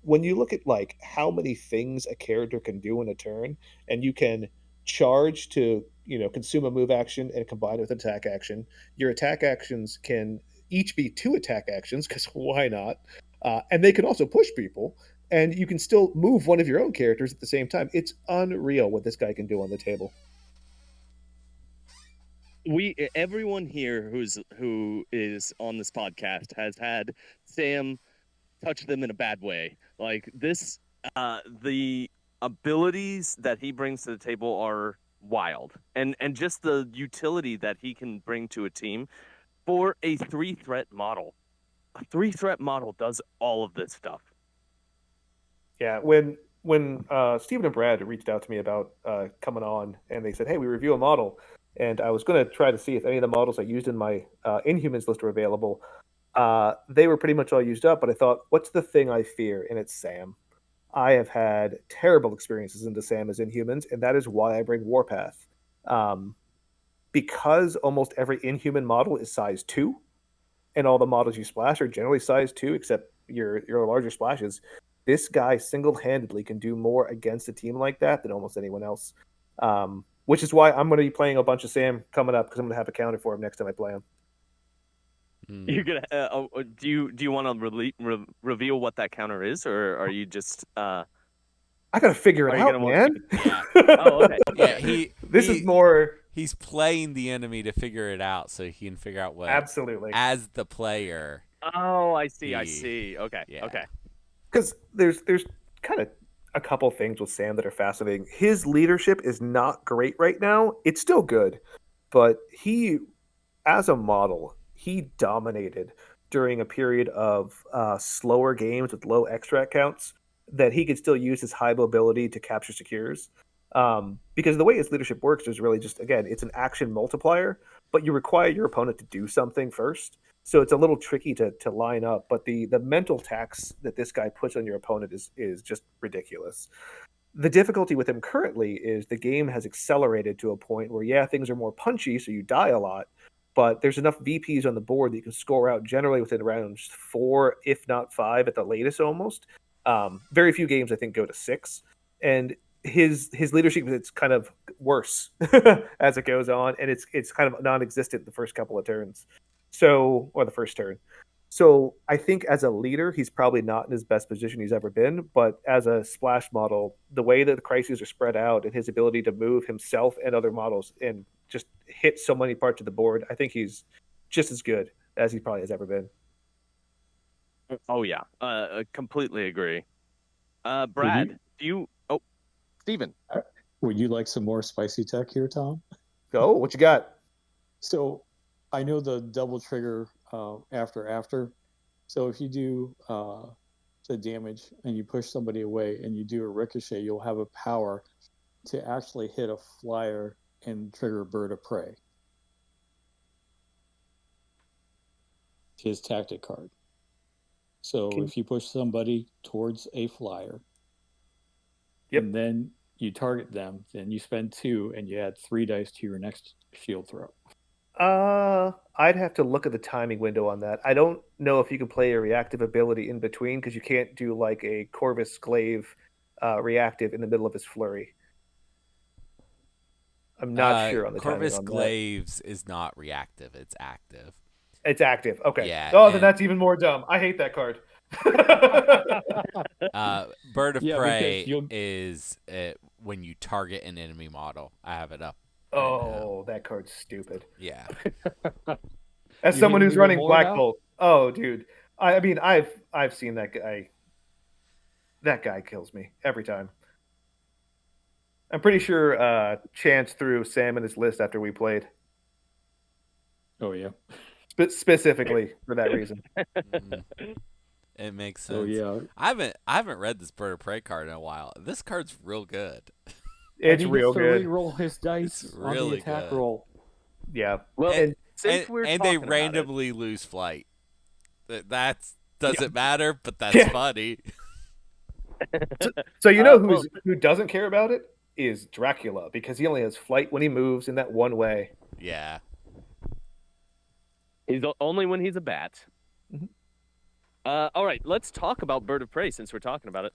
When you look at how many things a character can do in a turn, and you can charge to consume a move action and combine it with an attack action, your attack actions can each be 2 attack actions, because why not? And they can also push people. and you can still move one of your own characters at the same time. It's unreal what this guy can do on the table. Everyone here who is on this podcast has had Sam touch them in a bad way. Like this, the abilities that he brings to the table are wild, and just the utility that he can bring to a team for a 3-threat model. A 3-threat model does all of this stuff. Yeah, when Steven and Brad reached out to me about coming on, and they said, "Hey, we review a model," and I was going to try to see if any of the models I used in my Inhumans list were available. They were pretty much all used up, but I thought, what's the thing I fear? And it's Sam. I have had terrible experiences into Sam as Inhumans, and that is why I bring Warpath. Because almost every Inhuman model is size 2, and all the models you splash are generally size 2, except your larger splashes. This guy single-handedly can do more against a team like that than almost anyone else. Which is why I'm going to be playing a bunch of Sam coming up, because I'm going to have a counter for him next time I play him. You're gonna do you want to reveal what that counter is, or are you just I gotta figure it out, man. Yeah. Oh, okay. Yeah, this is more. He's playing the enemy to figure it out, so he can figure out what. Absolutely. As the player. Oh, I see. I see. Okay. Yeah. Okay. Because there's kind of a couple things with Sam that are fascinating. His leadership is not great right now. It's still good, but he, as a model, he dominated during a period of slower games with low extract counts, that he could still use his high mobility to capture secures. Because the way his leadership works is really just, again, it's an action multiplier, but you require your opponent to do something first. So it's a little tricky to line up, but the mental tax that this guy puts on your opponent is just ridiculous. The difficulty with him currently is the game has accelerated to a point where, yeah, things are more punchy, so you die a lot, but there's enough VPs on the board that you can score out generally within rounds 4, if not 5 at the latest almost. Very few games, I think, go to 6. And his leadership is kind of worse as it goes on, and it's kind of non-existent the first couple of turns. Or the first turn. So I think as a leader, he's probably not in his best position he's ever been. But as a splash model, the way that the crises are spread out and his ability to move himself and other models and just hit so many parts of the board, I think he's just as good as he probably has ever been. Oh yeah, I completely agree. Brad, Steven. Would you like some more spicy tech here, Tom? Go. What you got? So I know the double trigger after. So if you do the damage and you push somebody away and you do a ricochet, you'll have a power to actually hit a flyer and trigger a bird of prey. His tactic card. So if you push somebody towards a flyer, and then you target them, then you spend 2 and you add 3 dice to your next shield throw. I'd have to look at the timing window on that. I don't know if you can play a reactive ability in between, because you can't do like a Corvus Glaive reactive in the middle of his flurry. I'm not sure on the timing on that. Corvus Glaives is not reactive; it's active. It's active. Okay. Yeah. Then that's even more dumb. I hate that card. Bird of Prey is when you target an enemy model. I have it up. That card's stupid. Yeah. As someone who's running Black Bolt, dude. I mean, I've seen that guy. That guy kills me every time. I'm pretty sure Chance threw Sam in his list after we played. Oh yeah. Specifically for that reason. It makes sense. Oh yeah. I haven't read this Bird of Prey card in a while. This card's real good. It's real good. Re-roll his dice on the attack roll. Yeah. Well, and they about randomly lose flight. That doesn't matter, but that's funny. So who doesn't care about it is Dracula, because he only has flight when he moves in that one way. Yeah. He's only when he's a bat. Mm-hmm. All right, let's talk about Bird of Prey since we're talking about it.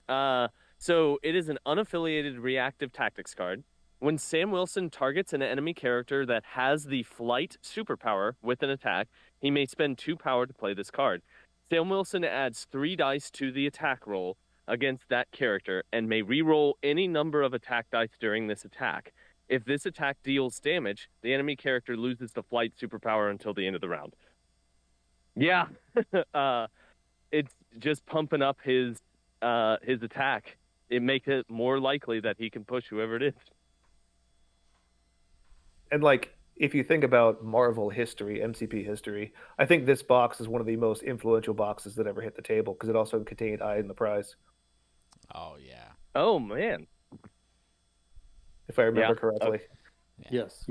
So it is an unaffiliated reactive tactics card. When Sam Wilson targets an enemy character that has the flight superpower with an attack, he may spend 2 power to play this card. Sam Wilson adds 3 dice to the attack roll against that character and may reroll any number of attack dice during this attack. If this attack deals damage, the enemy character loses the flight superpower until the end of the round. Yeah, it's just pumping up his attack. It makes it more likely that he can push whoever it is. And like, if you think about Marvel history, MCP history, I think this box is one of the most influential boxes that ever hit the table because it also contained Eye in the Prize. Oh yeah. Oh man. If I remember correctly. Yes.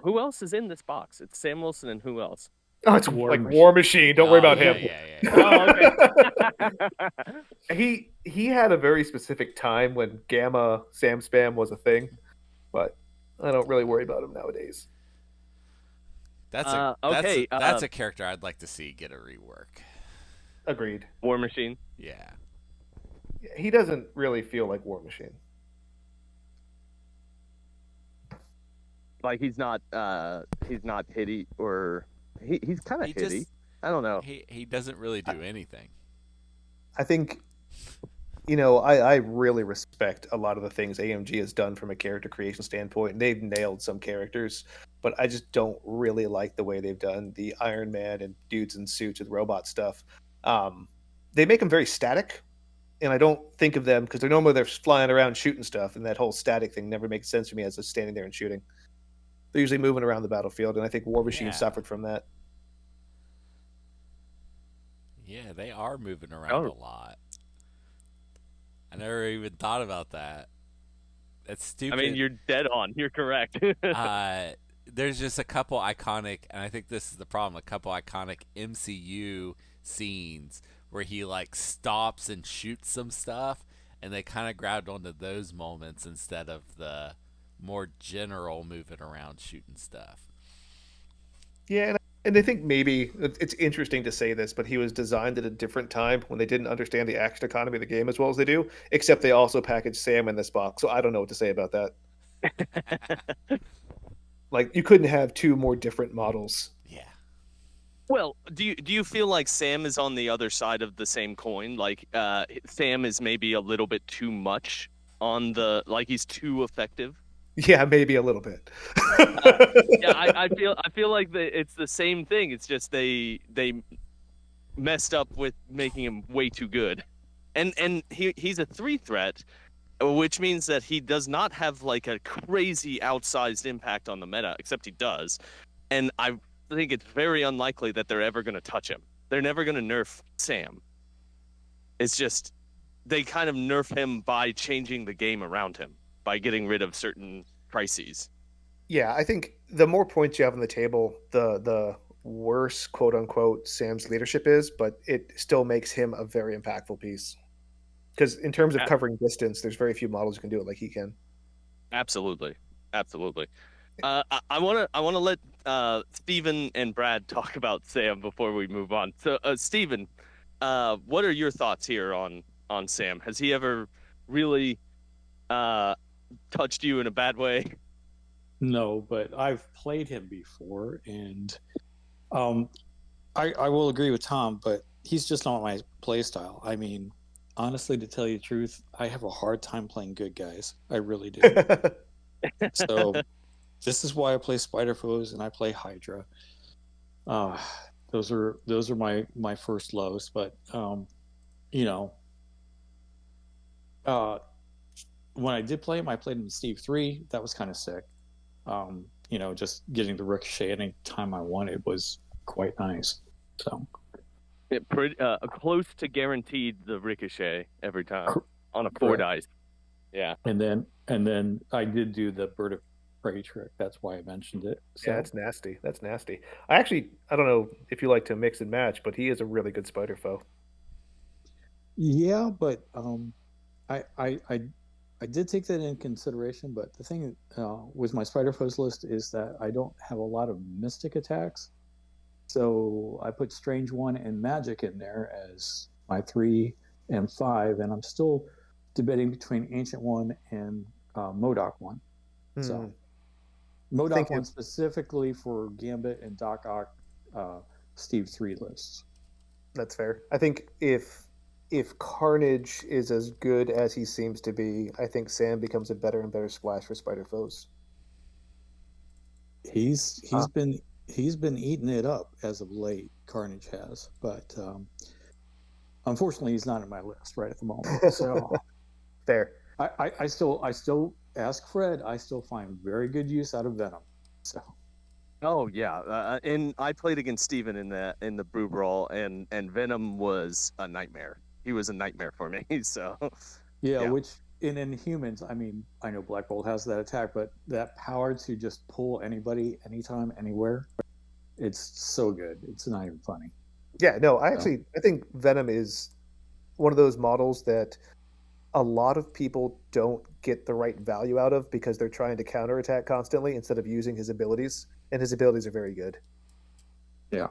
Who else is in this box? It's Sam Wilson and who else? Oh, it's War Machine. Don't worry about him. Oh, okay. He had a very specific time when Gamma Sam Spam was a thing, but I don't really worry about him nowadays. That's a character I'd like to see get a rework. Agreed. War Machine. Yeah. He doesn't really feel like War Machine. Like he's not hitty, or he's kind of hitty. I don't know. He doesn't really do anything. I think, I really respect a lot of the things AMG has done from a character creation standpoint. They've nailed some characters, but I just don't really like the way they've done the Iron Man and dudes in suits with robot stuff. They make them very static, and I don't think of them because they're flying around shooting stuff, and that whole static thing never makes sense to me as just standing there and shooting. They're usually moving around the battlefield, and I think War Machine suffered from that. Yeah, they are moving around a lot. I never even thought about that. That's stupid. I mean, you're dead on. You're correct. There's just a couple iconic, and I think this is the problem, a couple iconic MCU scenes where he like stops and shoots some stuff, and they kind of grabbed onto those moments instead of the more general moving around shooting stuff. Yeah, and I think maybe it's interesting to say this, but he was designed at a different time when they didn't understand the action economy of the game as well as they do, except they also packaged Sam in this box, so I don't know what to say about that. Like, you couldn't have two more different models. Yeah. Well, do you feel like Sam is on the other side of the same coin? Like, Sam is maybe a little bit too much on like he's too effective? Yeah, maybe a little bit. I feel like it's the same thing. It's just they messed up with making him way too good, and he's a 3 threat, which means that he does not have like a crazy outsized impact on the meta, except he does, and I think it's very unlikely that they're ever going to touch him. They're never going to nerf Sam. It's just they kind of nerf him by changing the game around him, by getting rid of certain crises. Yeah, I think the more points you have on the table, the worse, quote unquote, Sam's leadership is, but it still makes him a very impactful piece. Because in terms of covering distance, there's very few models who can do it like he can. Absolutely. I want to let Steven and Brad talk about Sam before we move on. So, Steven, what are your thoughts here on Sam? Has he ever really touched you in a bad way? No, but I've played him before, and I will agree with Tom, but he's just not my play style. I mean, honestly, to tell you the truth, I have a hard time playing good guys. I really do. So this is why I play Spider Foes and I play Hydra. Those are my first lows, but when I did play him, I played him in Steve 3. That was kind of sick. Just getting the ricochet any time I wanted was quite nice. So close to guaranteed the ricochet every time on a 4 dice. Yeah. And then I did do the bird of prey trick. That's why I mentioned it. So. Yeah, that's nasty. I don't know if you like to mix and match, but he is a really good spider foe. Yeah, but I did take that in consideration, but the thing with my Spider Foes list is that I don't have a lot of mystic attacks. So I put Strange 1 and Magic in there as my 3 and 5, and I'm still debating between Ancient 1 and MODOK 1. So MODOK 1 specifically for Gambit and Doc Ock Steve 3 lists. That's fair. I think if if Carnage is as good as he seems to be, I think Sam becomes a better and better splash for Spider Foes. He's been eating it up as of late. Carnage has, but unfortunately, he's not in my list right at the moment. So fair. I still ask Fred. I still find very good use out of Venom. So. Oh yeah, and I played against Steven in the Brew Brawl, and Venom was a nightmare. He was a nightmare for me. So yeah, which in Inhumans, I mean, I know Black Bolt has that attack, but that power to just pull anybody, anytime, anywhere, it's so good. It's not even funny. Yeah, no, I think Venom is one of those models that a lot of people don't get the right value out of because they're trying to counterattack constantly instead of using his abilities, and his abilities are very good. Yeah,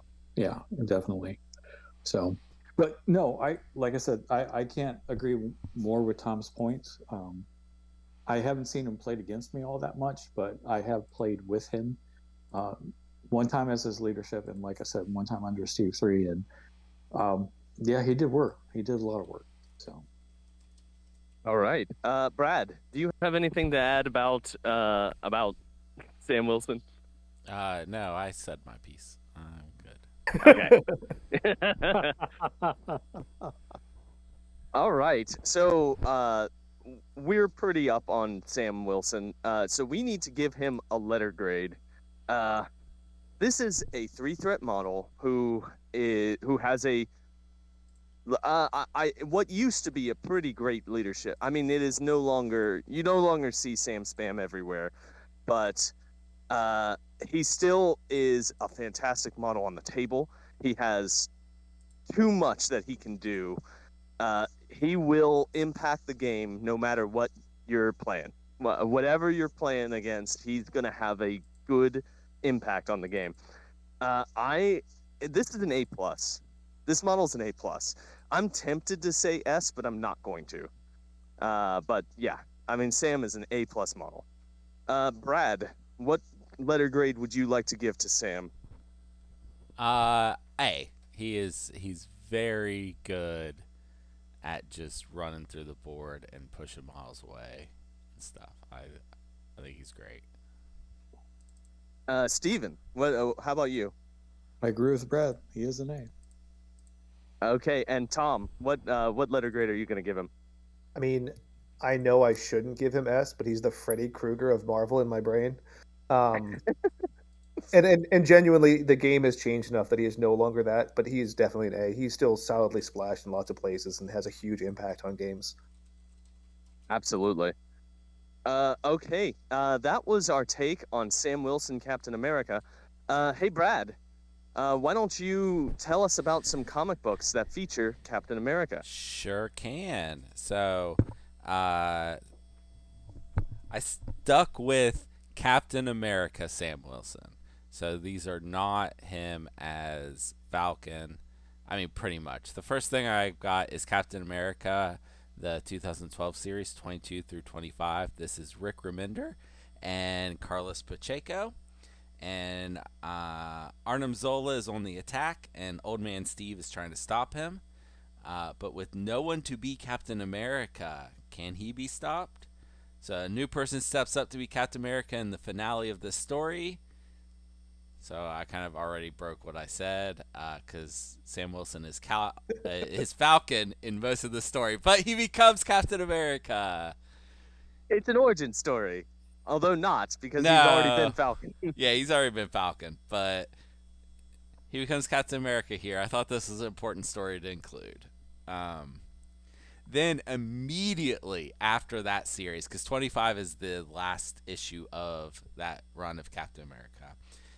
definitely. So, but no, like I said, I can't agree more with Tom's points. I haven't seen him played against me all that much, but I have played with him. One time as his leadership, and like I said, one time under Steve 3, and yeah, he did work. He did a lot of work. So. All right, Brad, do you have anything to add about Sam Wilson? No, I said my piece. I'm good. Okay. All right, so we're pretty up on Sam Wilson. So we need to give him a letter grade. This is a 3-threat model who has a what used to be a pretty great leadership. I mean, you no longer see Sam spam everywhere, but he still is a fantastic model on the table. He has too much that he can do. He will impact the game no matter what you're playing. Whatever you're playing against, he's going to have a good impact on the game. This is an A+. This model's an A+. I'm tempted to say S, but I'm not going to. But yeah, I mean, Sam is an A+ model. Brad, what letter grade would you like to give to Sam? A. He's very good at just running through the board and pushing models away and stuff. I think he's great. Steven, how about you? I agree with Brad. He is an A. Okay, and Tom, what letter grade are you going to give him? I mean, I know I shouldn't give him S, but he's the Freddy Krueger of Marvel in my brain. And genuinely, the game has changed enough that he is no longer that, but he is definitely an A. He's still solidly splashed in lots of places and has a huge impact on games. Absolutely. Okay, that was our take on Sam Wilson, Captain America. Hey, Brad, why don't you tell us about some comic books that feature Captain America? Sure can. So, I stuck with Captain America Sam Wilson. So these are not him as Falcon. I mean, pretty much. The first thing I got is Captain America, the 2012 series, 22 through 25. This is Rick Remender and Carlos Pacheco. And Arnim Zola is on the attack, and Old Man Steve is trying to stop him. But with no one to be Captain America, can he be stopped? So a new person steps up to be Captain America in the finale of this story. So I kind of already broke what I said, because Sam Wilson is Falcon in most of the story, but he becomes Captain America. It's an origin story, although not, because he's already been Falcon. Yeah, he's already been Falcon, but he becomes Captain America here. I thought this was an important story to include. Then immediately after that series, because 25 is the last issue of that run of Captain America,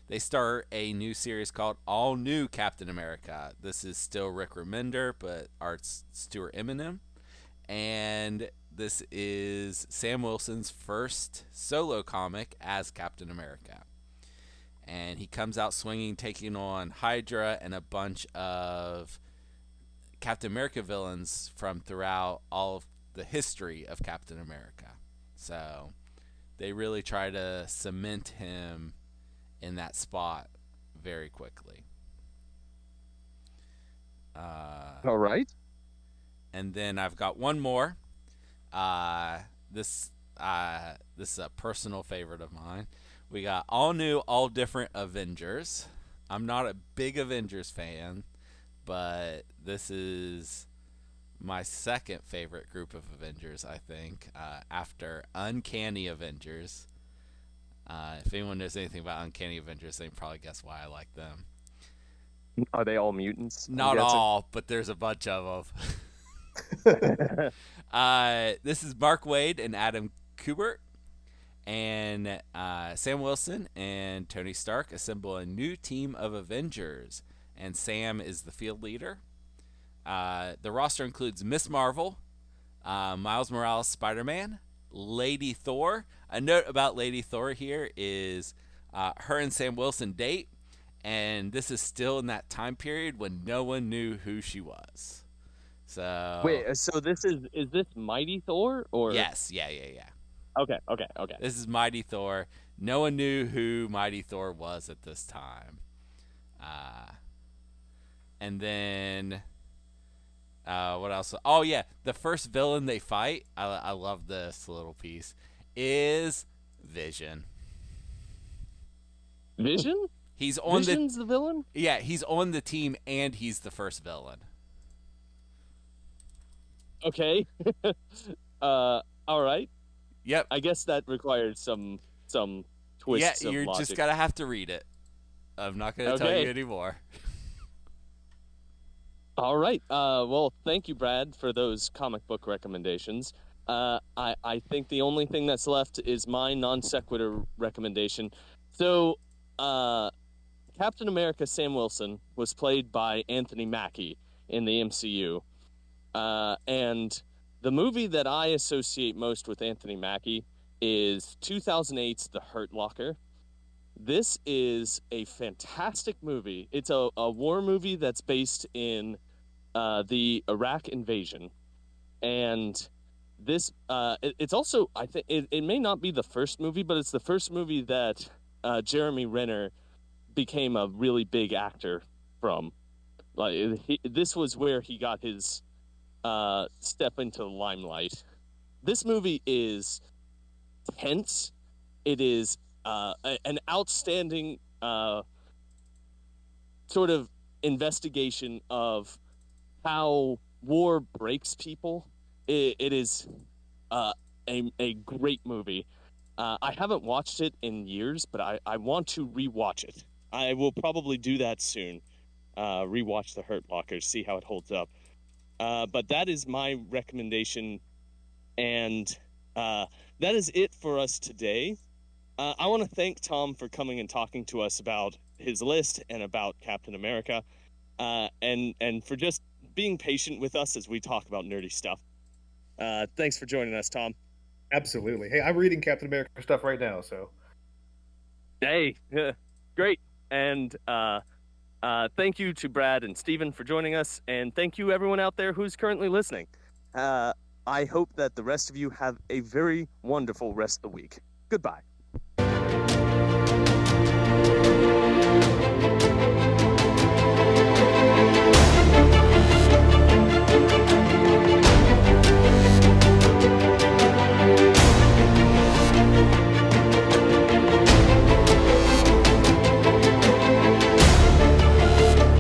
they start a new series called All New Captain America. This is still Rick Remender, but art's Stuart Eminem. And this is Sam Wilson's first solo comic as Captain America. And he comes out swinging, taking on Hydra and a bunch of Captain America villains from throughout all of the history of Captain America. So they really try to cement him in that spot very quickly. All right. And then I've got one more. This is a personal favorite of mine. We got all new, all different Avengers. I'm not a big Avengers fan, but this is my second favorite group of Avengers, I think, after Uncanny Avengers. If anyone knows anything about Uncanny Avengers, they can probably guess why I like them. Are they all mutants? Not all, but there's a bunch of them. This is Mark Waid and Adam Kubert. And Sam Wilson and Tony Stark assemble a new team of Avengers. And Sam is the field leader. The roster includes Miss Marvel, Miles Morales, Spider-Man, Lady Thor. A note about Lady Thor here is her and Sam Wilson date, and this is still in that time period when no one knew who she was. So wait, so is this Mighty Thor or? Yes, yeah. Okay. This is Mighty Thor. No one knew who Mighty Thor was at this time. And then what else? Oh yeah, the first villain they fight, I love this little piece, is Vision. Vision? Vision's the villain? Yeah, he's on the team and he's the first villain. Okay. All right. Yep. I guess that requires some twists. Yeah, you're just gotta have to read it. I'm not gonna tell you anymore. All right. Well, thank you, Brad, for those comic book recommendations. I think the only thing that's left is my non sequitur recommendation. So, Captain America Sam Wilson was played by Anthony Mackie in the MCU. And the movie that I associate most with Anthony Mackie is 2008's The Hurt Locker. This is a fantastic movie. It's a war movie that's based in the Iraq invasion. And this, it's also, I think, it may not be the first movie, but it's the first movie that Jeremy Renner became a really big actor from. This was where he got his step into the limelight. This movie is tense. It is an outstanding sort of investigation of how war breaks people. It is a great movie. I haven't watched it in years, but I want to rewatch it. I will probably do that soon. Rewatch The Hurt Locker, see how it holds up. But that is my recommendation, and that is it for us today. I want to thank Tom for coming and talking to us about his list and about Captain America, and for just being patient with us as we talk about nerdy stuff. Thanks for joining us, Tom. Absolutely. Hey, I'm reading Captain America stuff right now, so. Hey, great. And thank you to Brad and Steven for joining us, and thank you everyone out there who's currently listening. I hope that the rest of you have a very wonderful rest of the week. Goodbye.